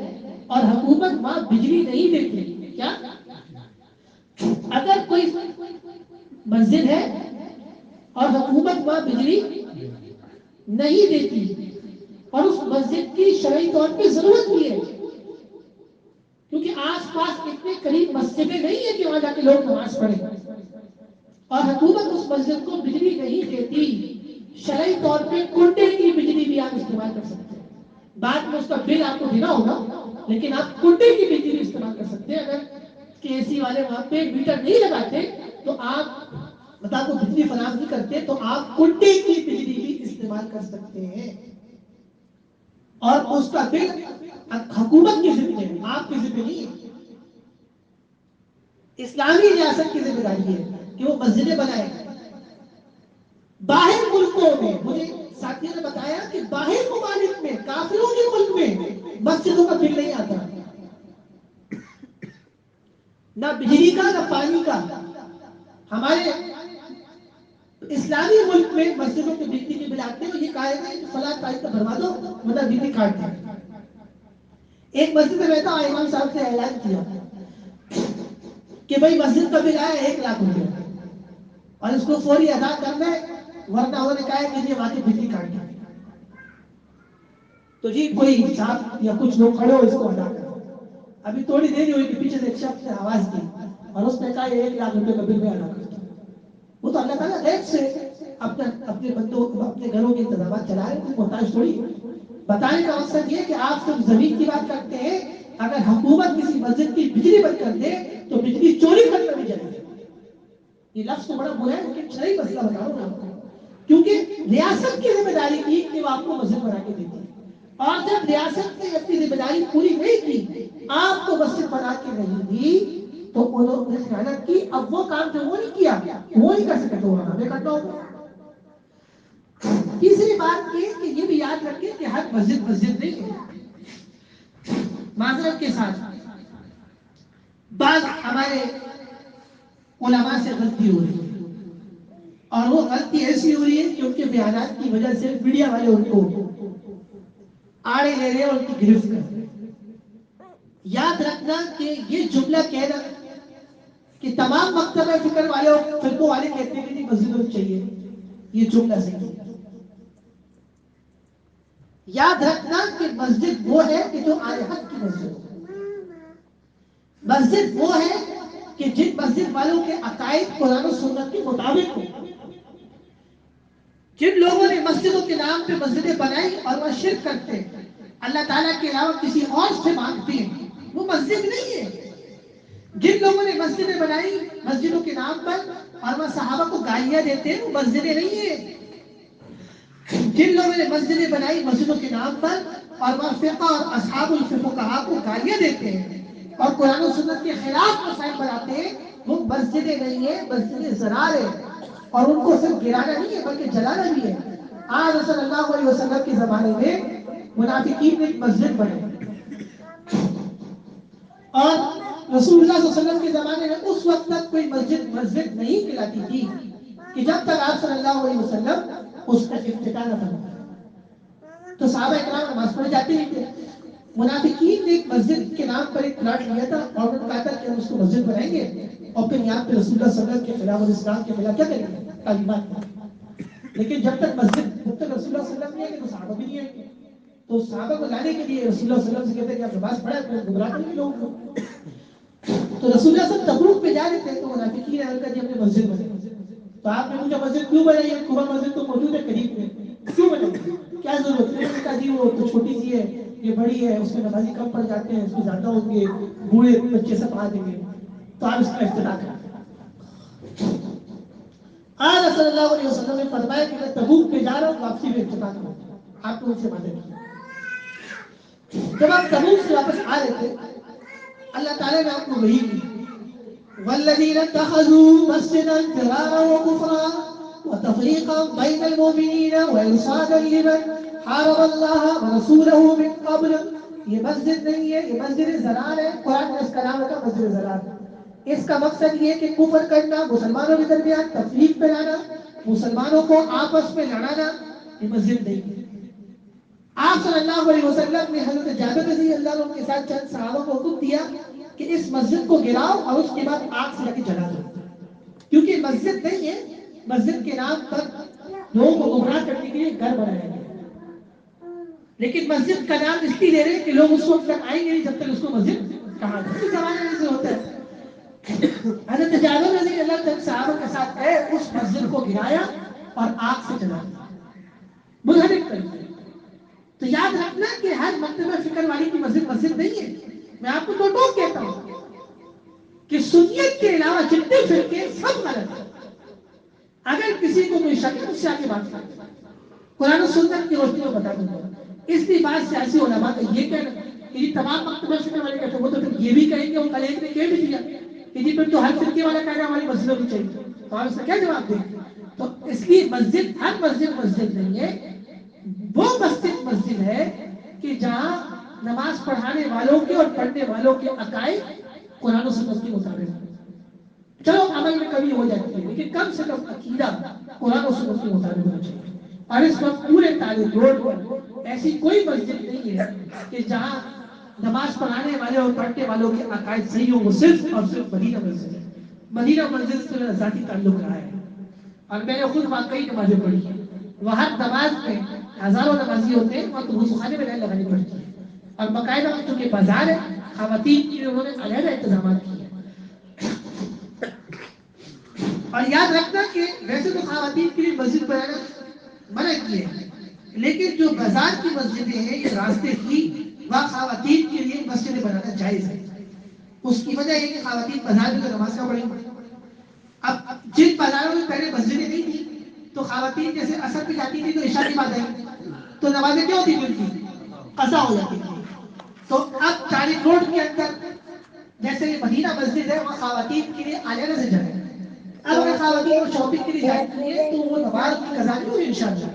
اور حکومت وہاں بجلی نہیں دیتی, کیا اگر کوئی مسجد ہے اور حکومت وہاں بجلی نہیں دیتی اور اس مسجد کی شرعی طور پہ ضرورت بھی ہے, کیونکہ آس پاس اتنے قریب مسجدیں نہیں ہیں کہ وہاں جا کے لوگ نماز پڑھیں, اور حکومت اس مسجد کو بجلی نہیں دیتی, شرعی طور پہ کنڈے کی بجلی بھی آپ استعمال کر سکتے ہیں. بعد میں اس کا بل آپ کو دینا ہوگا, لیکن آپ کنڈے کی بجلی بھی استعمال کر سکتے ہیں. اگر کے سی والے وہاں پہ میٹر نہیں لگاتے تو آپ مطلب وہ بجلی فراہم نہیں کرتے, تو آپ کنڈے کی بجلی بھی استعمال کر سکتے ہیں, اور اس کا بل حکومت کی ذمہ ہے, آپ کی ذمہ نہیں ہے. اسلامی ریاست کی ذمہ داری ہے کہ وہ مسجدیں بنائے. باہر ملکوں میں مجھے ساتھیوں نے بتایا کہ باہر ممالک میں, کافروں کے ملک میں مسجدوں کا بل نہیں آتا, نہ بجلی کا نہ پانی کا. ہمارے اسلامی ملک میں مسجدوں کے بجلی کے بل آتے ہیں، یہ کہا ہے کہ فلاں تاریخ کا بھروا دو ورنہ بجلی کاٹ دیں۔ ایک مسجد میں بیٹھا اور امام صاحب نے اعلان کیا کہ بھائی مسجد کا بل آیا 1,00,000 روپے اور اس کو فوری ادا کرنا ہے ورنہ انہوں نے کہا ہے کہ یہ وہاں کی بجلی کاٹ دیں۔ تو جی کوئی صاحب یا کچھ لوگ کھڑے ہو اس کو ادا کریں۔ ابھی تھوڑی دیر ہی ہوئی کہ پیچھے سے ایک شخص نے آواز دی اور اس نے کہا 1,00,000 روپے کا بل میں ادا کرتا ہوں۔ وہ تو اللہ تعالیٰ غیب سے اپنے بندوں اپنے گھروں کے انتظامات چلا رہے ہیں، محتاج تھوڑی۔ بتانے کا مقصد یہ کہ آپ صرف زمین کی بات کرتے ہیں، اگر حکومت کسی مسجد کی بجلی بند کر دے تو بجلی چوری کرنا بھی جائے گا۔ یہ لفظ تو بڑا برا ہے لیکن شرعی مسئلہ بتا رہا ہوں آپ کو، کیونکہ ریاست کی ذمہ داری تھی کہ وہ آپ کو مسجد بنا کے دیتی، اور جب ریاست نے اپنی ذمہ داری پوری نہیں کی، آپ کو مسجد بنا کے نہیں دی، تو انہوں نے خیانت کی۔ اب وہ کام جو وہ نہیں کیا وہ نہیں کر سکے تو ہمیں کرنا ہوگا۔ تیسری بات یہ کہ یہ بھی یاد رکھیں کہ ہر مسجد نہیں ہے۔ معذرت کے ساتھ بعض ہمارے علماء سے غلطی ہو رہی ہے، اور وہ غلطی ایسی ہو رہی ہے کہ ان کے بیانات کی وجہ سے میڈیا والے ان کو آڑے لے رہے ہیں اور ان کی گرفت کر رہے ہیں۔ یاد رکھنا کہ یہ جملہ کہنا کہ تمام مکتبہ فکر والے اور فرقوں والے کہتے ہیں کہ نہیں مسجد ہونی چاہیے، یہ جملہ صحیح ہے۔ یاد رکھنا کہ مسجد وہ ہے کہ جو اہل حق کی مسجد ہو، مسجد وہ ہے کہ جن مسجد والوں کے عقائد قرآن و سنت کے مطابق ہو۔ جن لوگوں نے مسجدوں کے نام پہ مسجدیں بنائی اور وہ شرک کرتے ہیں، اللہ تعالیٰ کے علاوہ کسی اور سے مانگتے ہیں، وہ مسجد نہیں ہے۔ جن لوگوں نے مسجدیں بنائی مسجدوں کے نام پر اور وہ صحابہ کو گالیاں دیتے ہیں، وہ مسجدیں نہیں ہیں۔ جن لوگوں نے مسجدیں بنائی مسجدوں کے نام پر اور وہ فقہ اور اصحاب الفقہاء کو گالیاں دیتے ہیں اور قرآن و سنت کے خلاف مسائل بناتے ہیں، وہ مسجدیں نہیں ہیں، مسجدیں زرار ہیں، اور ان کو صرف گرانا نہیں ہے بلکہ جلانا بھی ہے۔ آج صلی اللہ علیہ وسلم کے زمانے میں منافقین نے ایک مسجد بنائی، اور رسول اللہ صلی اللہ علیہ وسلم کے زمانے میں اس وقت تک کوئی مسجد نہیں کہلاتی تھی کہ جب تک آپ صلی اللہ علیہ وسلم اس کا افتتاح نہ فرمائیں۔ تو صحابہ اکرام نماز پڑھے جاتے نہیں تھے۔ منافقین نے ایک مسجد کے نام پر ایک پلاٹ لیا تھا اور انہوں نے کہا تھا کہ ہم اس کو مسجد بنائیں گے اور پھر یہاں پہ رسول اللہ صلی اللہ علیہ وسلم کے خلاف اور اسلام کے خلاف کیا کریں گے، تعلیمات کریں۔ لیکن جب تک جب تک رسول اللہ صلی اللہ علیہ وسلم نہیں آئے گے تو صحابہ بھی نہیں آئیں گے۔ تو صحابہ کو لانے کے لیے رسول اللہ صلی اللہ علیہ وسلم سے کہتے ہیں کہ آپ نماز پڑھا ہے، گمراہ کریں گے لوگوں کو۔ تو رسول اللہ صلی اللہ علیہ وسلم تبوک پہ جا رہے تھے تو منافقین نے کہا کہ ہم نے مسجد بنائی۔ تو آپ نے پوچھا مسجد کیوں بنائی ہے، قبا مسجد تو موجود ہے قریب میں، کیوں بنائی، کیا ضرورت ہے؟ انہوں نے کہا جی وہ تو چھوٹی سی ہے، یہ بڑی ہے، اس میں نمازی کم پڑ جاتے ہیں، اس میں زیادہ ہوں گے، بوڑھے بچے سب آ جائیں گے، تو آپ اس کا افتتاح کریں۔ آج صلی اللہ علیہ وسلم نے فرمایا کہ میں تبوک پہ جا رہا ہوں، واپسی میں افتتاح کروں۔ آپ نے ان سے وعدہ کیا۔ جب آپ تبوک سے واپس آ رہے تھے اللہ تعالیٰ نے آپ کو وحی کی، والذین اتخذوا مسجدا فرارا وکفرا وتفریقا بین المؤمنین وارصادا لمن حارب اللہ ورسولہ من قبل۔ یہ مسجد نہیں ہے، یہ مسجد زرار ہے۔ قرآن نے اس کا نام رکھا مسجد زرار۔ اس کا مقصد یہ ہے کہ کفر کرنا، مسلمانوں کے درمیان تفریق پھیلانا، مسلمانوں کو آپس میں لڑانا، یہ مسجد نہیں ہے۔ آپ صلی اللہ علیہ وسلم نے حضرت جابر رضی اللہ عنہ کے ساتھ چند صحابہ کو حکم دیا کہ اس مسجد کو گراؤ اور اس کے بعد آگ سے لگے جلا دو، کیونکہ مسجد نہیں ہے، مسجد کے نام پر لوگوں کو گمراہ کرنے کے لیے گھر بنایا گیا، لیکن مسجد کا نام اس لیے لے رہے ہیں کہ لوگ اس وقت تک آئیں گے نہیں جب تک اس کو مسجد کہا جائے۔ اس زمانے میں سے ہوتا ہے۔ حضرت جابر رضی اللہ عنہ صحابہ کے ساتھ گئے، اس مسجد کو گرایا اور آگ سے جلا دیا، منہدم کر دیا۔ تو یاد رکھنا کہ ہر مکتبہ فکر والی کی مسجد نہیں ہے۔ میں آپ کو تو کہتا ہوں کہ سنیت کے علاوہ جتنے فرقے سب غلط ہیں۔ اگر کسی کو کوئی شک ہے اس سے آگے بات کریں، قرآن و سنت کی روشنی میں بتا دوں گا۔ اس لیے بات سیاسی علماء کا یہ کہنا کہ یہ تمام مکتبہ فکر والے کہتے ہیں، وہ تو پھر یہ بھی کہیں گے، وہ کل ایک نے کہہ بھی دیا کہ جی پھر تو ہر فرقے والا کہنا ہماری مسجد ہونی چاہیے، تو آپ اس کا کیا جواب دیں گے؟ تو اس لیے مسجد ہر مسجد نہیں ہے، وہ مسجد ہے کہ جہاں نماز پڑھانے والوں کے اور پڑھنے والوں کے عقائد قرآن و سنت کے مطابق چلو عمل عمل میں کمی ہو جاتی ہے، لیکن کم سے کم عقیدہ قرآن و سنت کے مطابق ہونا چاہیے. اور اس وقت پورے طالب روڈ پر ایسی کوئی مسجد نہیں ہے کہ جہاں نماز پڑھانے والے اور پڑھنے والوں کے عقائد صحیح ہوں. وہ صرف اور صرف مدینہ مسجد ہے. مدینہ مسجد سے میرا ذاتی تعلق رہا ہے اور میں نے خود واقعی نمازیں پڑھی ہیں. وہاں نماز میں ہزاروں نمازی ہوتے ہیں، وہاں تو وضو خانے میں لائن لگانی پڑتی ہے اور باقاعدہ چونکہ بازار ہے، خواتین کے لیے انہوں نے علیحدہ انتظامات کیے ہیں. اور یاد رکھنا کہ ویسے تو خواتین کے لیے مسجد بنانا منع کیے ہیں، لیکن جو بازار کی مسجدیں ہیں یہ راستے کی، وہاں خواتین کے لیے مسجدیں بنانا جائز ہے. اس کی وجہ یہ کہ خواتین بازار میں تو نماز کا پڑھیں گی. اب جن بازاروں میں پہلے مسجدیں نہیں تھی تو خواتین جیسے اثر پہ جاتی تھی تو عشاء کی بات آئی تو نمازیں کیوں ہوتی ان کی؟ قضا ہو جاتی تھی. تو اب چارج روڈ کے اندر جیسے یہ مدینہ مسجد ہے وہاں خواتین کے لیے علیحدہ سے جگہ ہے. اب اگر خواتین کو شاپنگ کے لیے جاتی ہے تو وہ نماز کی قضا نہیں ہوگی انشاءاللہ.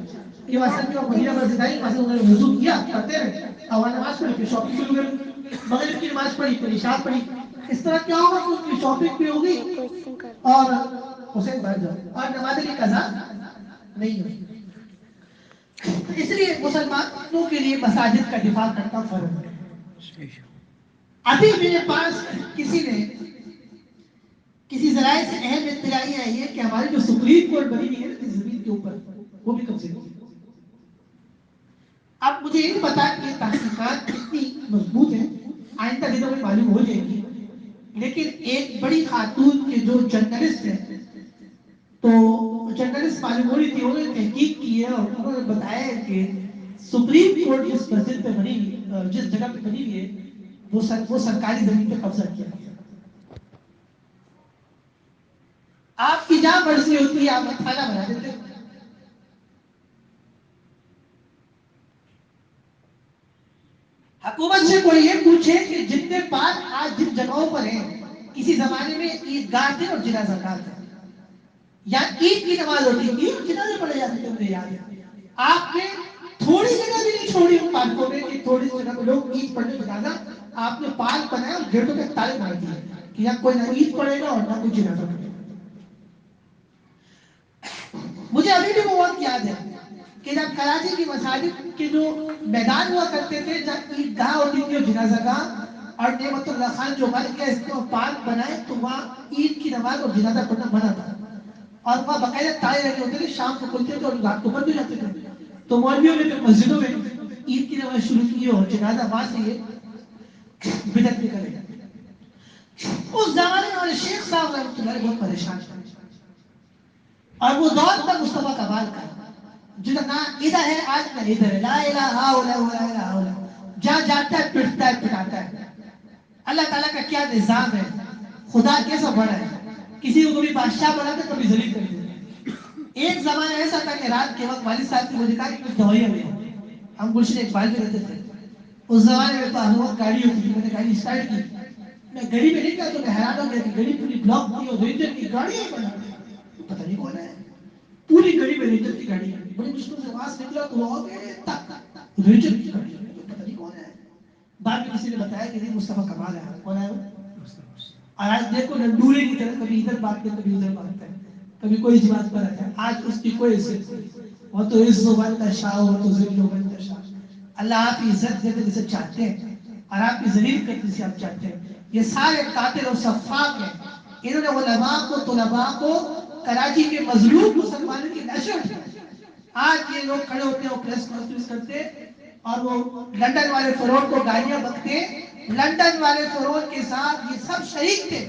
یہ واسطے کہ وہ مدینہ مسجد آئی، وہاں سے انہوں نے وضو کیا، پڑھتے رہے اور وہاں نماز پڑھی، پھر شاپنگ شروع کر، مغرب کی نماز پڑھی، پھر عشاء پڑھی. اس طرح کیا ہوگا کہ اس کی شاپنگ بھی ہوگی اور حسین بھائی جاؤ اور نماز کی قضا نہیں ہوگی. اس لیے مسلمانوں کے لیے مساجد کا دفاع کرنا فرض ہے. ابھی میرے پاس کسی ذرائع سے اہم اطلاعی آئی ہے کہ ہماری جو سپریم کورٹ بنی ہوئی ہے نا زمین کے اوپر، وہ بھی قبضے کی. اب مجھے یہ نہیں پتا کہ تحقیقات کتنی مضبوط ہیں، آئندہ دنوں میں معلوم ہو جائے گی. لیکن ایک بڑی خاتون کے جو جرنلسٹ ہیں، تو جرنلسٹ معلوم ہو رہی تھی، انہوں نے تحقیق کی ہے اور انہوں نے بتایا کہ سپریم کورٹ جس مسجد پہ بنی، جس جگہ پہ بنی ہوئی ہے وہ سرکاری زمین پہ قبضہ کیا گیا. آپ کی جہاں مرضی ہوتی ہے آپ تھانہ بنا دیتے. حکومت سے کوئی یہ پوچھے کہ جتنے پارک آج جن جگہوں پر ہیں کسی زمانے میں عیدگاہ تھے اور جنازہ گاہ تھے، یا عید کی نماز ہوتی تھی اور جنازے پڑھے جاتے تھے. مجھے یاد ہے آپ نے تھوڑی جگہ بھی نہیں چھوڑی ان پارکوں میں کہ تھوڑی سی جگہ پہ لوگ عید پڑھنے جنازہ. آپ نے پارک بنایا اور گیٹوں پہ تالے مار دیے کہ یہاں کوئی نہ عید پڑھے گا اور نہ کوئی جنازہ پڑھے گا. مجھے ابھی بھی وہ وقت یاد ہے کہ جب کراچی کی مساجد کے جو میدان ہوا کرتے تھے، جب عیدگاہ ہوتی تھی اور جنازہ گاہ، اور نعمت اللہ خان جو بن گیا اس کو پارک بنائے تو وہاں عید کی نماز اور جنازہ پڑھنا منع تھا. اور وہاں باقاعدہ تالے لگے ہوتے تھے، شام کو کھلتے تھے اور رات کو بند ہو جاتے تھے. تو مولویوں نے پھر مسجدوں میں عید کی نماز شروع کی اور جنازہ وہاں سے یہ بدعت نکلے. اس زمانے والے شیخ صاحب رحمۃ اللہ علیہ بہت پریشان تھے اور وہ دور تھا مصطفیٰ کمال کا، جو نہ ادھر ہے آج نہ ادھر ہے، لا الہ الا اللہ لا الہ الا اللہ، جہاں جاتا ہے پٹتا ہے پٹاتا ہے. اللہ تعالیٰ کا کیا نظام ہے، خدا کیسا بڑا ہے، کسی کو کبھی بادشاہ بنا دے کبھی ذلیل کر دیتا ہے. ایک زمانہ ایسا تھا کہ رات کے وقت والد صاحب نے مجھے کہا کہ کچھ دوائیاں لے آؤ. ہم گلشن اقبال میں رہتے تھے. اس زمانے میں ہر وقت گاڑی ہوتی تھی. میں نے گاڑی اسٹارٹ کی، میں گاڑی میں نہیں گیا تو میں حیران ہو گیا کہ گاڑی پوری بلاک تھی اور رینجر کی گاڑی ہی بنا دی. پتہ نہیں کون ہے، پوری گاڑی میں رینجر کی گاڑی ہے. بڑی مشکل سے آواز نکلا تو وہ آگے تک رینجر کی گاڑی ہے. پتہ نہیں کون ہے. بعد میں کسی نے بتایا کہ یہ مصطفیٰ کمال ہے. کون ہے وہ؟ اور آج دیکھو ڈنڈورے کی طرح کبھی ادھر بات ہے کبھی ادھر بات ہے، کبھی کوئی اس بات پر آتا ہے. آج اس کی کوئی عزت نہیں. وہ تو عز و بنتشا وہ تو ذل و بنتشا. اللہ آپ کی عزت دیتے جسے چاہتے ہیں اور آپ کی ذلیل کرتے جسے آپ چاہتے ہیں. یہ سارے قاتل اور سفاک ہیں. انہوں نے علماء کو طلباء کو کراچی کے مظلوم مسلمانوں کی نشر. آج یہ لوگ کھڑے ہوتے ہیں اور پریس کانفرنس کرتے اور وہ لندن والے فرون کو گالیاں بکتے. لندن والے فرون کے ساتھ یہ سب شریک تھے.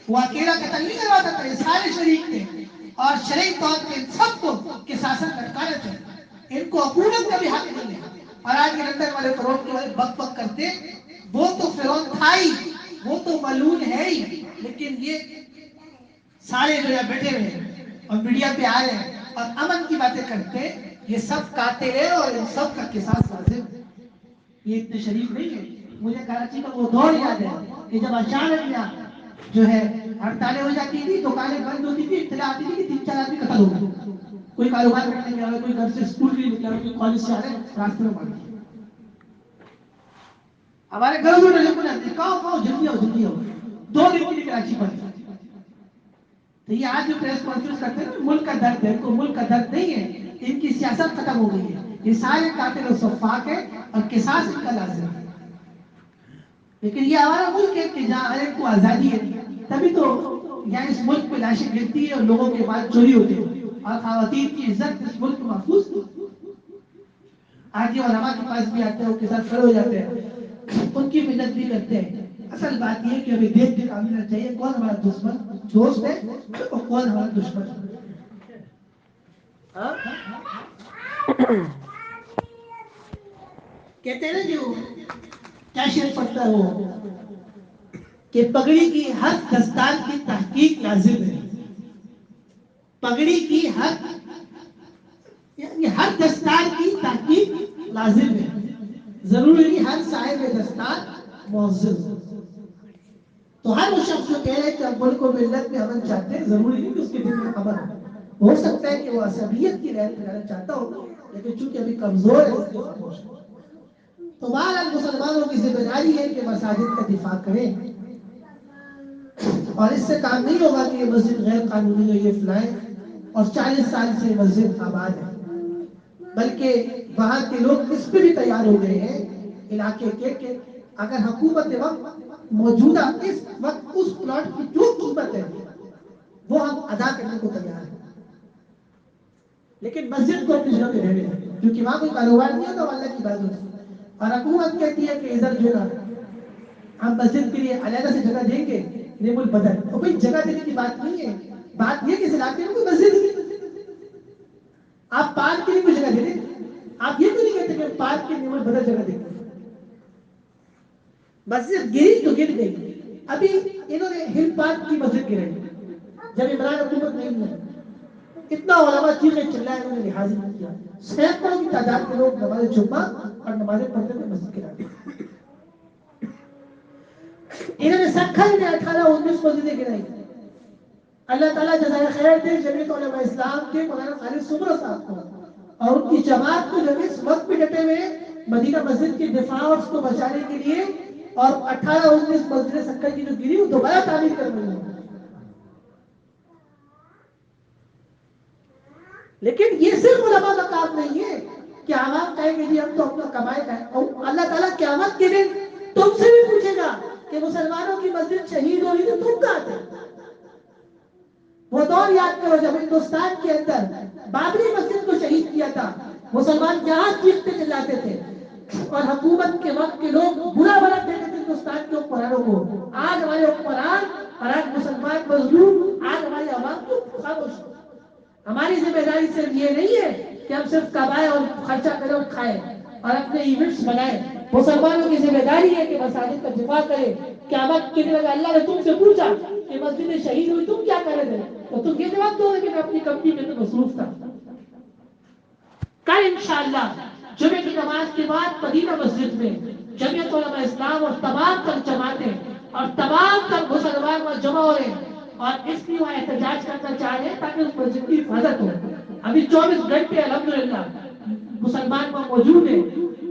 وہ اکیلا قتل نہیں کرواتا تھا، یہ سارے شریک تھے اور شرعی طور پہ سب کو قصاصاً لٹکانا چاہیے. ان کو حکومت کا بھی حق نہیں ہے. اور آج یہ لندن والے فرون کے والے بک بک کرتے. وہ تو فرون تھا ہی، وہ تو ملعون ہے ہی، لیکن یہ سارے جو یہاں بیٹھے ہوئے ہیں اور میڈیا پہ آ رہے ہیں اور امن کی باتیں کرتے ہیں، یہ سب قاتل ہیں اور ان سب کا قصاص لازم. یہ اتنے شریف نہیں ہے. مجھے کراچی کا وہ دور یاد ہے کہ جب اچانک یہاں جو ہے ہڑتالیں ہو جاتی تھی، دکانیں بند ہوتی تھی، اطلاع آتی تھی کہ 3-4 آدمی قتل ہو گئے. کوئی کاروبار کرنے گیا ہوا، کوئی گھر سے اسکول کے لیے نکلا ہوا، کوئی کالج سے آ رہے ہیں، راستے میں مار دیا. ہمارے گھروں میں ٹیلیفون آتے کہاں جلدی آؤ جلدی آؤ. 2 دن کے لیے کراچی بند. تو یہ آج جو پریس کانفرنس کرتے ہیں ملک کا درد ہے، ان کو ملک کا درد نہیں ہے، ان کی سیاست ختم ہو گئی ہے، یہ سارے قاتل و سفاک ہے اور قصاص ان کا لازم ہے۔ لیکن یہ ہمارا ملک ہے کہ جہاں ہر ایک کو آزادی ہے، تبھی تو یہاں اس ملک پہ لاشیں گرتی ہے اور لوگوں کے مال چوری ہوتے ہیں اور خواتین کی عزت اس ملک میں محفوظ تھی۔ آج یہ علماء کے پاس بھی آتے ہیں، ان کے ساتھ کھڑے ہو جاتے ہیں، ان کی منت بھی کرتے ہیں۔ اصل بات یہ ہے کہ ہمیں دیکھ کے کام لینا چاہیے کون ہمارا دشمن دوست ہے اور کون ہمارا دشمن ہے۔ ہاں؟ کہتے ہیں نا جو کیا شعر پڑھتا ہے وہ کہ پگڑی کی ہر دستار کی تحقیق لازم ہے، پگڑی کی یعنی ہر دستار کی تحقیق لازم ہے، ضروری نہیں ہر صاحب دستار موزن ہو۔ تو ہر وہ شخص جو کہہ رہے کہ ہم ملک و ملت میں امن چاہتے ہیں، ضروری نہیں کہ اس کے دل میں امن ہو سکتا ہے کہ وہ عصبیت کی لہر پھیلانا چاہتا ہو، لیکن چونکہ ابھی کمزور ہے اس لیے خاموش ہے۔ تو بہرحال مسلمانوں کی ذمہ داری ہے کہ مساجد کا دفاع کریں، اور اس سے کام نہیں ہوگا کہ یہ مسجد غیر قانونی ہے، یہ فلائیں اور 40 سال سے مسجد آباد ہے، بلکہ وہاں کے لوگ اس پہ بھی تیار ہو گئے ہیں علاقے کے کہ اگر حکومت وقت موجودہ اس وقت اس پلاٹ کی جو قیمت ہے وہ ہم ادا کرنے کو تیار ہیں، لیکن مسجد کو اپنی جگہ پہ رہنے دیں، کیونکہ وہاں کوئی کاروبار نہیں ہوتا، اللہ کی عبادت ہے۔ اور حکومت کہتی ہے کہ ادھر جو نا ہم مسجد کے لیے علیحدہ سے جگہ دیں گے، نیم البدل، اور کوئی جگہ دینے کی بات نہیں ہے، بات یہ کہ اس علاقے میں کوئی مسجد نہیں، آپ پارک کے لیے کوئی جگہ دے دیں، آپ یہ تو نہیں کہتے کہ پارک کے نیم البدل جگہ دیں گے، مسجد گری تو گر گئی۔ ابھی انہوں نے ہل پارک کی مسجد گرائی جب عمران حکومت نہیں ہے، اتنا علماء چیخے چلائے، انہوں نے لحاظ نہیں کیا، سینکڑوں کی تعداد کے لوگ نماز جمعہ اور نماز پڑھتے تھے مسجد کے نام۔ انہوں نے سکھل میں 18-19 مسجدیں گرائی۔ اللہ تعالیٰ جزائے خیر دے جمعیت علماء اسلام کے مولانا خالد سمرہ صاحب کو اور ان کی جماعت کو، جو اس وقت بھی ڈٹے ہوئے مدینہ مسجد کے دفاع اور اس کو بچانے کے لیے، اور 18-19 مسجدیں سکھل کی جو گری وہ دوبارہ تعمیر کر رہی ہیں۔ لیکن یہ صرف علماء کا کام نہیں ہے کہ عوام کہیں گے جی ہم تو اپنا کمائے گئے، اور اللہ تعالیٰ قیامت کے دن تم سے بھی پوچھے گا کہ مسلمانوں کی مسجد شہید ہوئی تو تم کہاں تھے؟ وہ دور یاد کرو جب ہندوستان کے اندر بابری مسجد کو شہید کیا تھا، مسلمان جہاں چیختے چلاتے تھے اور حکومت کے وقت کے لوگ برا بھلا کہتے تھے ہندوستان کے حکمرانوں کو۔ آج ہمارے حکمران اور آج مسلمان مظلوم، آج ہماری عوام کو خاموش ہے۔ ہماری ذمہ داری صرف یہ نہیں ہے کہ ہم صرف کمائیں اور خرچہ کریں اور کھائیں اور اپنے ایونٹس بنائیں، مسلمانوں کی ذمہ داری ہے کہ مساجد کا دفاع کرے۔ قیامت کے دن اگر اللہ نے تم سے پوچھا کہ مسجد شہید ہوئی تم کیا کر رہے تھے، تو تم یہ جواب دو گے کہ میں اپنی کمپنی میں تو مصروف تھا۔ کل انشاءاللہ جمعے کی نماز کے بعد مدینہ مسجد میں جمعیت علماء اسلام اور تمام تر جماعتیں اور تمام تر مسلمان وہاں جمع ہو رہے ہیں اور اس لیے وہاں احتجاج کرنا چاہ رہے ہیں تاکہ اس مسجد کی حفاظت ہو۔ ابھی 24 گھنٹے الحمدللہ مسلمان وہاں موجود ہیں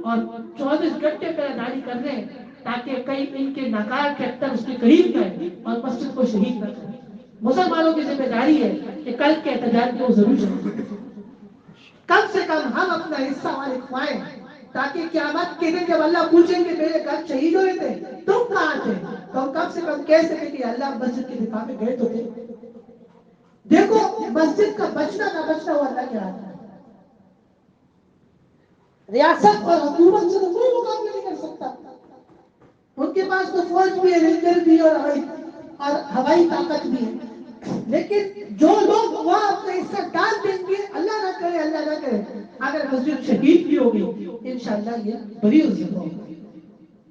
اور 24 گھنٹے پہرےداری کر رہے ہیں تاکہ کئی ان کے ناکار کے اختر اس کے قریب گئے اور مسجد کو شہید نہ کریں۔ مسلمانوں کی ذمہ داری ہے کہ کل کے احتجاج کو ضرور جائیں، کم سے کم ہم اپنا حصہ وہاں لکھوائیں تاکہ قیامت کے دن جب اللہ پوچھیں کہ میرے گھر شہید ہوئے تھے تم کہاں تھے، تو ہم کم سے کم کہہ سکیں کہ اللہ مسجد کے دفاع میں گئے تو تھے۔ دیکھو مسجد کا بچنا نہ بچنا وہ اللہ کے ہاتھ میں، ریاست اور حکومت سے تو کوئی مقابلہ نہیں کر سکتا، ان کے پاس تو فوج بھی ہے، رینجر بھی اور ہوائی طاقت بھی ہے، لیکن جو لوگ وہاں اپنا حصہ ڈال دیں گے، اللہ نہ کرے اگر مسجد شہید بھی ہوگی انشاءاللہ یہ بری عزت ہوگا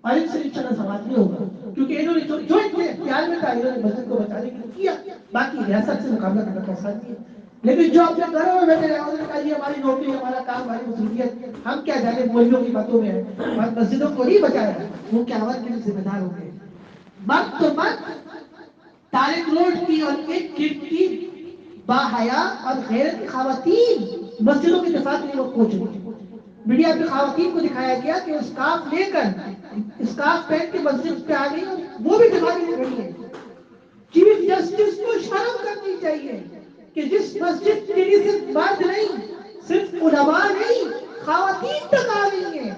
اور ان سے انشاءاللہ سوال نہیں ہوگا، کیونکہ انہوں نے جو ان کے اختیار میں تھا انہوں نے مسجد کو بچانے کے لیے کیا، باقی ریاست سے مقابلہ کرنا تو آسان نہیں ہے۔ لیکن جو اپنے گھروں میں بیٹھے رہے انہوں نے کہا یہ ہماری نوکری، ہمارا کام، ہماری مصروفیت، ہم کیا جانے مولویوں کی باتوں میں ہے اور مسجدوں کو نہیں بچایا، وہ قیامت کے لیے ذمہ دار ہوں گے۔ مرد تو مرد طارق روڈ کی اور ایک گیٹ کی باحیا اور غیرت خواتین مسجدوں کے دفاع کے لیے وہ پہنچ رہی ہے۔ میڈیا پہ خواتین کو دکھایا گیا کہ اسکارف لے کر، اسکارف پہن کے مسجد پہ آ گئی اور وہ بھی دفاع کے لیے کھڑی ہے۔ چیف جسٹس کو شرم کرنی ہونی چاہیے کہ جس مسجد کے لیے صرف مرد نہیں، صرف علماء نہیں، خواتین تک آ رہی ہیں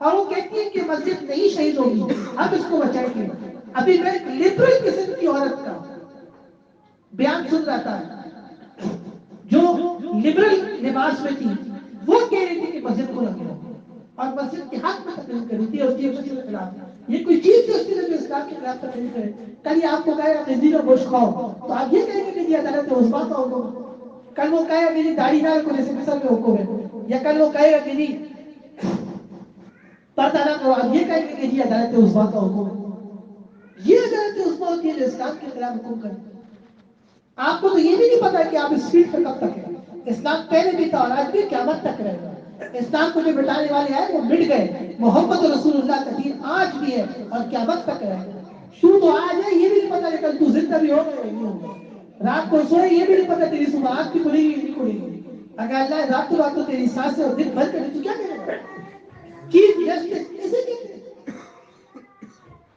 اور وہ کہتی ہیں کہ مسجد نہیں شہید ہوگی، اب اس کو بچائیں گے۔ ابھی میں ایک لبرل قسم کی عورت کا بیان سن رہا تھا جو لبرل لباس میں تھی، وہ کہہ رہی تھی کہ مسجد کو لگے اور مسجد کے حق میں تقریر کری تھی اور چیف جسٹس کے خلاف۔ یہ کوئی چیف جسٹس ہے جو اسلام کے خلاف تقریر کرے؟ کل یہ آپ کو کہے گا ہندی کا گوشت کھاؤ تو آپ یہ کہیں گے کہ یہ عدالت عظمیٰ کا حکم ہے۔ کل وہ کہے گا کہ یہ داڑھی نہ رکھو جیسے مصر میں حکم ہے، یا کل وہ کہے گا کہ جی پردہ نہ کرو، آپ یہ کہیں گے کہ یہ عدالت عظمیٰ کا حکم ہے۔ یہ عدالت عظمیٰ ہوتی ہے جو اسلام کے خلاف حکم کرے۔ آپ کو تو یہ بھی نہیں پتا کہ آپ اس فیلڈ پہ کب تک ہیں۔ اسلام پہلے بھی تھا اور آج بھی قیامت تک رہے گا۔ اسلام کو جو مٹانے والے ہیں وہ مٹ گئے۔ محمد رسول اللہ کا دین آج بھی ہے اور قیامت تک رہے گا۔ تو آج ہے یہ بھی نہیں پتا کہ کل تو زندہ بھی ہوگا یا نہیں ہوگا۔ رات کو سوئے یہ بھی نہیں پتا تیری صبح آنکھ کی کھلے گی یا نہیں کھلے گی۔ اگر اللہ رات تو تیری سانسیں اور دن بھر کرے تو کیا کرے گا؟ چیف جسٹس اسے کہتے ہیں۔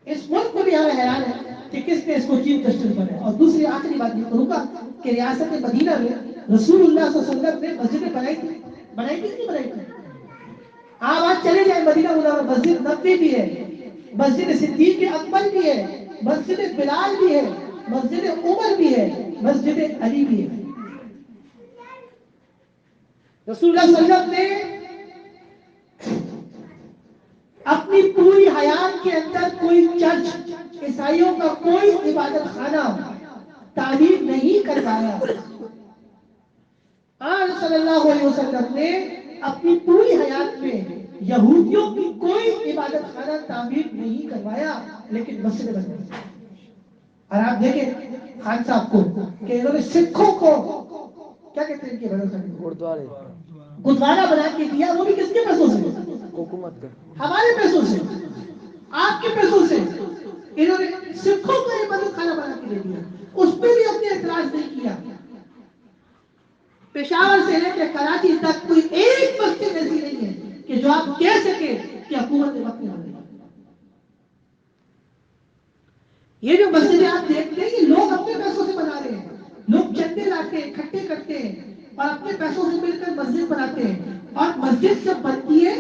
اس ملک کو بھی ہمیں حیران ہے کہ کس نے اس کو چیف جسٹس بنایا۔ اور دوسری آخری بات یہ کروں گا کہ ریاست مدینہ میں رسول اللہ صلی اللہ علیہ وسلم نے مسجدیں بنائی تھی کہ نہیں بنائی تھی؟ آپ آج چلے جائیں مدینہ منورہ، مسجد نبوی بھی ہے، مسجد صدیق اکبر بھی ہے، مسجد بلال بھی ہے، مسجد عمر بھی ہے، مسجد علی بھی ہے۔ رسول اللہ صلی اللہ علیہ وسلم نے اپنی پوری حیات کے اندر کوئی چرچ، عیسائیوں کا کوئی عبادت خانہ تعمیر نہیں کروایا۔ آج صلی اللہ علیہ وسلم نے اپنی پوری حیات میں یہودیوں کی کوئی عبادت خانہ تعمیر نہیں کروایا، لیکن مسجد بنوائی۔ اور آپ دیکھیں خان صاحب کو کہ انہوں نے سکھوں کو کیا کہتے ہیں ان کے گردوارہ بنا کے دیا، وہ بھی کس کے پیسوں سے؟ حکومت کا، ہمارے پیسوں سے، آپ کے پیسوں سے۔ انہوں نے سکھوں کو عبادت خانہ بنا کے دے دیا، اس پہ بھی اپنے اعتراض نہیں کیا۔ پشاور سے لے کے کراچی تک کوئی ایک مسجد ایسی نہیں ہے کہ جو آپ کہہ سکے کہ حکومت نے وقت میں بنائی۔ یہ جو مسجدیں آپ دیکھتے ہیں یہ لوگ اپنے پیسوں سے بنا رہے ہیں، لوگ چندے لاتے ہیں، اکٹھے کرتے ہیں اور اپنے پیسوں سے مل کر مسجد بناتے ہیں۔ اور مسجد جب بنتی ہے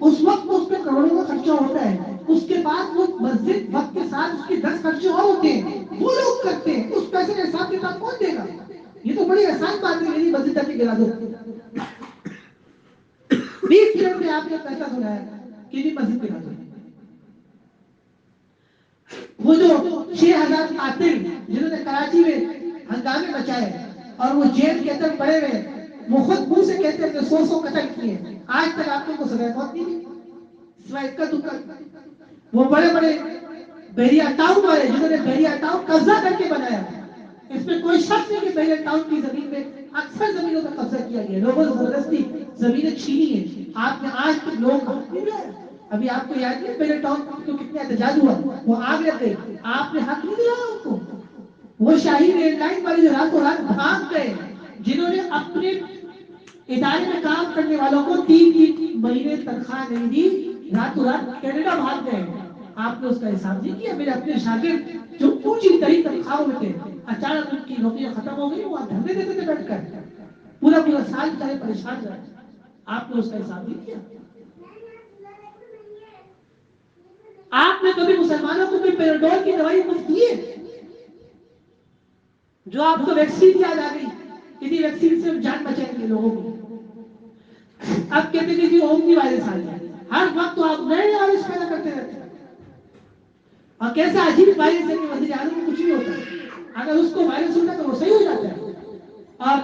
اس وقت اس پہ کروڑوں کا خرچہ ہوتا ہے، اس کے بعد وہ مسجد وقت کے ساتھ اس کے 10 خرچے اور ہوتے ہیں، وہ لوگ کرتے ہیں۔ اس پیسے کا حساب کتاب کون دے گا؟ یہ تو بڑی آسان بات ہے، میری مسجد تک گرا دو۔ 20 منٹ میں آپ نے پیسہ سنایا کہ بھی مسجد گرا دو۔ وہ جو 6000 قاتل جنہوں نے کراچی میں ہنگامے مچائے اور وہ جیل کے اندر پڑے ہوئے، وہ خود منہ سے کہتے ہیں کہ 100 قتل کیے، آج تک آپ کو سزا موت نہیں دی سوائے اکا دکا۔ وہ بڑے بڑے بحریہ ٹاؤن والے جنہوں نے بحریہ ٹاؤن قبضہ کر کے بنایا، اس میں کوئی شک نہیں کہ بحریہ ٹاؤن کی زمین میں اکثر زمینوں پر قبضہ کیا گیا، لوگوں سے زبردستی زمینیں چھینی ہیں۔ آپ نے آج تک لوگوں کا حق نہیں دلایا۔ ابھی آپ کو یاد نہیں بحریہ ٹاؤن کو کتنا احتجاج ہوا، وہ آگ لگ گئی، آپ نے حق نہیں دلایا ان کو۔ وہ شاہین ایئر لائن والے جو راتوں رات بھاگ گئے، جنہوں نے اپنے ادارے میں کام کرنے والوں کو 3 مہینے تنخواہ نہیں دی، راتوں رات کینیڈا بھاگ گئے، آپ نے اس کا حساب نہیں کیا۔ میرے اپنے شاگرد جو اونچی ترین تنخواہوں میں تھے، اچانک ان کی نوکریاں ختم ہو گئی، وہ دھرنے دیتے تھے بیٹھ کر، پورا سال چاہے پریشان رہے، آپ نے اس کا حساب نہیں کیا۔ آپ نے کبھی مسلمانوں کو کوئی پیراڈول کی دوائی مفت دی ہے؟ جو آپ کو ویکسین یاد آ گئی، اتنی ویکسین سے جان بچائیں گے لوگوں کی۔ اب کہتے ہیں کہ اومنی وائرس آ گیا، ہر وقت تو آپ نئے وائرس پیدا کرتے رہتے ہیں۔ اور کیسا عجیب وائرس ہے کہ وزیر اعظم کو کچھ نہیں ہوتا، اگر اس کو وائرس ہوتا ہے تو وہ صحیح ہو جاتا ہے، اور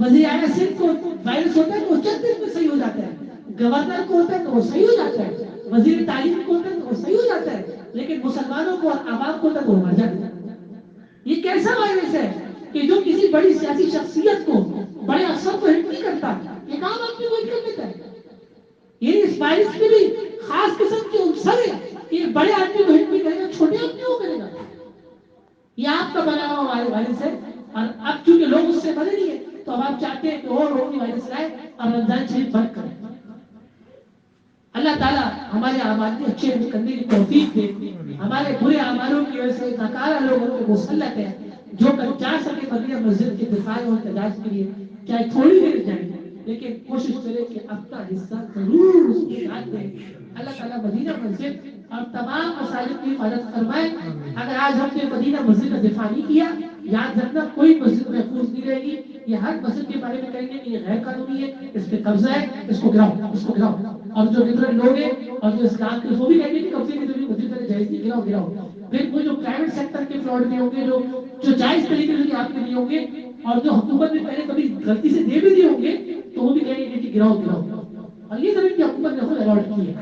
وزیر اعظم صرف کو وائرس ہوتا ہے تو وہ چند دن میں صحیح ہو جاتا ہے، گورنر کو ہوتا ہے تو وہ صحیح ہو جاتا ہے، وزیر تعلیم کو ہوتا ہے تو وہ صحیح ہو جاتا ہے، لیکن مسلمانوں کو اور عوام کو ہوتا ہے تو وہ مر جاتا ہے۔ یہ کیسا وائرس ہے کہ جو کسی بڑی سیاسی شخصیت کو، بڑے افسر کو ہٹ نہیں کرتا، ایک عام آدمی کو ہٹ کر دیتا ہے۔ یہ اس وائرس میں بھی خاص قسم کے عنصر ہے کہ یہ بڑے آدمی کو ہٹ نہیں کرے گا، چھوٹے آدمی کو کرے گا۔ یہ آپ کا بنا ہوا وائرس ہے، اور اب چونکہ لوگ اس سے مرے نہیں ہے تو اب آپ چاہتے ہیں کہ اور روگی وائرس لائے اور رمضان شریف بند کریں۔ اللہ تعالیٰ ہمارے اعمال کو اچھے کرنے کی توفیق دے، ہمارے برے اعمالوں کی وجہ سے ناکارہ لوگ ہم پہ مسلط ہیں، جو چاہ سکے مدینہ مسجد کے دفاع اور احتجاج کے لیے چاہے تھوڑی دیر جائیں، لیکن کوشش کرے کہ اپنا حصہ ضرور اس کے ساتھ دیں. اللہ تعالیٰ مدینہ مسجد اور تمام مساجد کی حفاظت فرمائے. اگر آج ہم نے مدینہ مسجد کا دفاع نہیں کیا، یاد رکھنا کوئی مسجد محفوظ نہیں رہے گی. یہ ہر مسجد کے بارے میں کہیں گے کہ یہ غیر قانونی ہے، اس پہ قبضہ ہے، اس کو گراؤ، اس کو گراؤ. اور جو لبرل لوگ ہیں اور جو اسلام کے وہ بھی کہیں گے کہ قبضے کی ضروری مسجد میں جائز نہیں، گراؤ گراؤ. پھر وہ جو پرائیویٹ سیکٹر کے فراڈ بھی ہوں گے، جو جائز طریقے سے آپ کے لیے ہوں گے، اور جو حکومت نے پہلے کبھی غلطی سے دے بھی دیے ہوں گے، تو وہ بھی کہیں گے کہ گراؤ گراؤ. اور یہ زمین کی حکومت نے خود الاٹ کی ہے،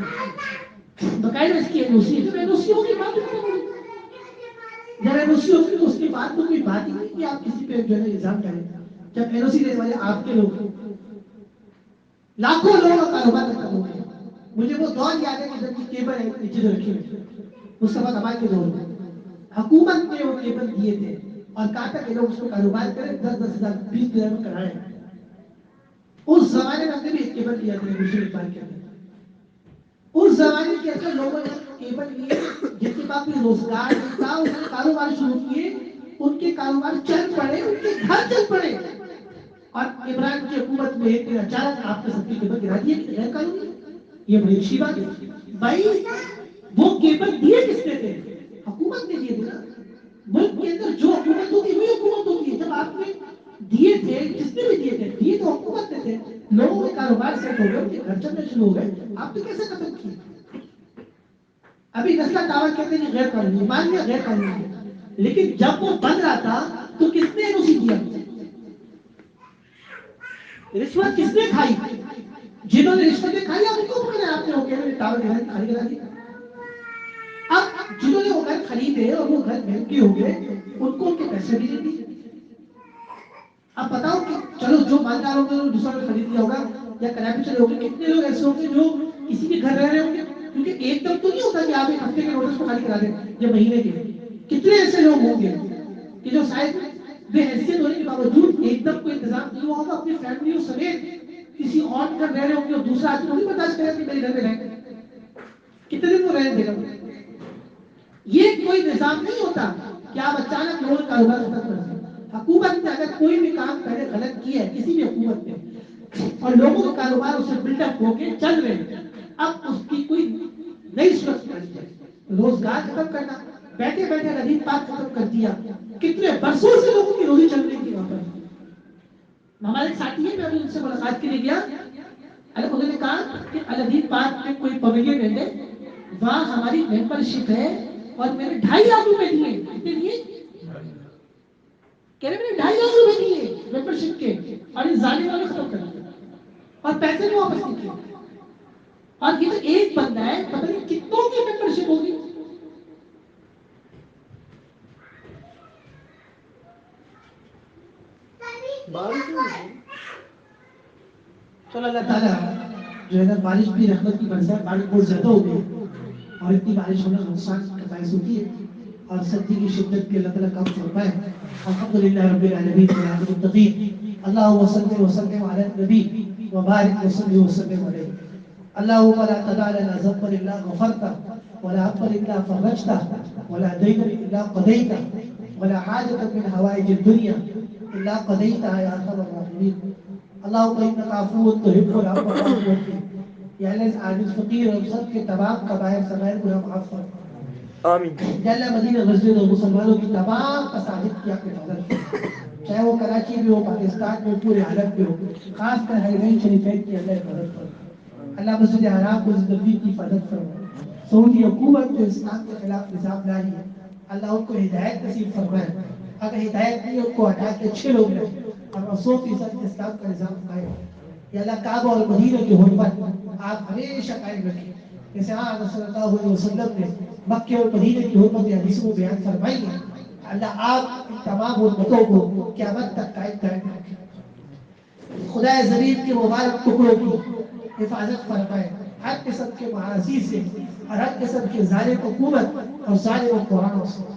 باقاعدہ اس کی این او سی ہے. جب این او سی ہوگی بات ہوگی، جب این او سی ہوگی تو اس کے بعد تو کوئی بات ہی نہیں کہ آپ کسی پہ جو ہے الزام کریں. جب این او سی دینے والے آپ کے لوگ لاکھوں لوگوں کا کاروبار ختم ہو گیا. مجھے وہ دور یاد ہے کہ جب کی کیبل نیچے رکھی ہوئی مصطفیٰ کمال کے دور میں حکومت نے وہ کیبل دیے تھے اور کہا تھا کہ لوگ اس کو کاروبار کریں، 10,000 20,000 میں کرائیں. اس زمانے میں ہم نے بھی ایک کیبل دیا تھا مشرق اقبال کے اندر. اس زمانے کے اندر لوگوں نے کیبل لیے جن کے پاس بھی روزگار نہیں تھا، انہوں نے کاروبار شروع کیے، ان کے کاروبار چل پڑے، ان کے گھر چل پڑے. اور عمران کی حکومت میں ایک دن اچانک آپ نے سب کی کیبل گرا دیے کہ غیر قانونی. یہ بڑی اچھی بات ہے بھائی. وہ کیبل دیے کس نے تھے؟ حکومت نے دیے تھے نا. ملک کے اندر جو حکومت ہوتی ہے وہی حکومت ہوتی ہے. جب آپ نے دیے تھے، جس نے بھی دیے تو حکومت نے تھے. لوگوں کے کاروبار سیٹ ہو گئے، ان کے گھر چلنے شروع ہو گئے، آپ نے کیسے ختم کیے؟ ابھی نسل دعوت کہتے ہیں غیر قانونی، مان لیا غیر قانونی ہے، لیکن جب وہ بن رہا تھا تو کس نے اسی دیا؟ رشوت کس نے کھائی؟ جنہوں نے رشوتیں کھائی آپ ان کو پکڑے. آپ نے وہ کہہ رہے ٹاور خالی کرا دی. اب جنہوں نے وہ گھر خریدے اور وہ گھر مہنگے ہو گئے، ان کو ان کے پیسے بھی نہیں دیے. اب بتاؤ کہ چلو جو مالداروں نے دوسرا گھر خرید لیا ہوگا یا کرایہ پہ چلے ہوگے، کتنے لوگ ایسے ہوں گے جو کسی کے گھر رہ رہے ہوں گے؟ کیونکہ ایک دم تو نہیں ہوتا کہ آپ ایک ہفتے کے نوٹس کو خالی کرا دیں یا مہینے کے. کتنے ایسے لوگ ہوں گے کہ جو شاید بے حیثیت ہونے کے باوجود ایک دم کوئی انتظام نہیں ہوا ہوگا، اپنی فیملیوں سمیت کسی اور کے گھر رہ رہے ہوں گے، اور دوسرا آدمی کو بھی برداشت کرے کہ میرے گھر میں رہیں. کتنے دن وہ رہنے دے گا؟ یہ کوئی نظام نہیں ہوتا کہ آپ اچانک لوگوں کا کاروبار ختم کر دیں. حکومت نے اگر کوئی بھی کام پہلے غلط کیا ہے کسی بھی حکومت نے اور لوگوں کے کاروبار اسے بلڈ اپ ہو کے چل رہے ہیں، اب اس کی کوئی نئی صورت نکالی جائے. روزگار ختم کرنا، بیٹھے بیٹھے ندیم پاک ختم کر دیا. کتنے برسوں سے لوگوں کی روزی چل رہی تھی وہاں پر. ہمارے ایک ساتھی ہے، میں ابھی ان سے ملاقات کے لیے گیا. انہوں نے کہا کہ الدین پارک میں کوئی پویلین ہے، وہاں ہماری ممبر شپ ہے اور میں نے 2.5 لاکھ روپے دیے. کتنے دیے؟ کہہ رہے میں نے 2.5 لاکھ روپے دیے ممبر شپ کے، اور اس ظالموں نے ختم کر دیا اور پیسے بھی واپس نہیں کیے. اور یہ تو ایک بندہ ہے، پتہ نہیں کتنوں کی ممبر شپ ہوگی. چلو اللہ تعالیٰ جو ہے نا بارش بھی رحمت کی برسات. بارش بہت زیادہ ہو گئی اور اتنی بارش ہونا نقصان کا باعث ہوتی ہے، اور سردی کی شدت بھی اللہ تعالیٰ کم فرمائے. الحمدللہ رب العالمین والعاقبۃ للمتقین. اللهم صل وسلم على النبي وبارك وسلم وسلم عليه. اللهم لا تدع لنا ذنبا الا غفرته ولا هما الا فرجته ولا دينا الا قضيته ولا حاجة من حوائج الدنيا الا قضيتها يا ارحم الراحمين. اللهم انك عفو تحب العفو فاعف عني. یا اللہ عاجز فقیر اور سب کے تمام کبائر صغائر کو معاف فرما. آمین. یا اللہ مدینہ مسجد اور مسلمانوں کی تمام مساجد کی آپ حفاظت فرما، چاہے وہ کراچی میں ہو، پاکستان میں، پورے عالم میں ہو، خاص کر حرمین شریفین کی اللہ حفاظت فرما. اللہ مسجد حرام کو زندگی کی حفاظت فرما. سعودی حکومت جو اسلام کے خلاف نظام لائی ہے، اللہ ان کو ہدایت نصیب فرمائے. اگر ہدایت نہیں ان کو ہٹا کے اچھے لوگ رہیں اور 100% اسلام کا نظام قائم. یا اللہ کعبہ اور مدینہ کی حرمت آپ ہمیشہ قائم رکھیں. جیسے آقا صلی اللہ علیہ وسلم نے مکہ اور مدینہ کی حرمت حدیثوں میں بیان فرمائی ہے، اللہ آپ ان تمام حرمتوں کو قیامت تک قائم رکھیں. خدا زمین کے مبارک ٹکڑوں کی حفاظت فرمائے ہر قسم کے معاصی سے اور ہر قسم کے ظالم حکومت اور ظالم قرآن سے.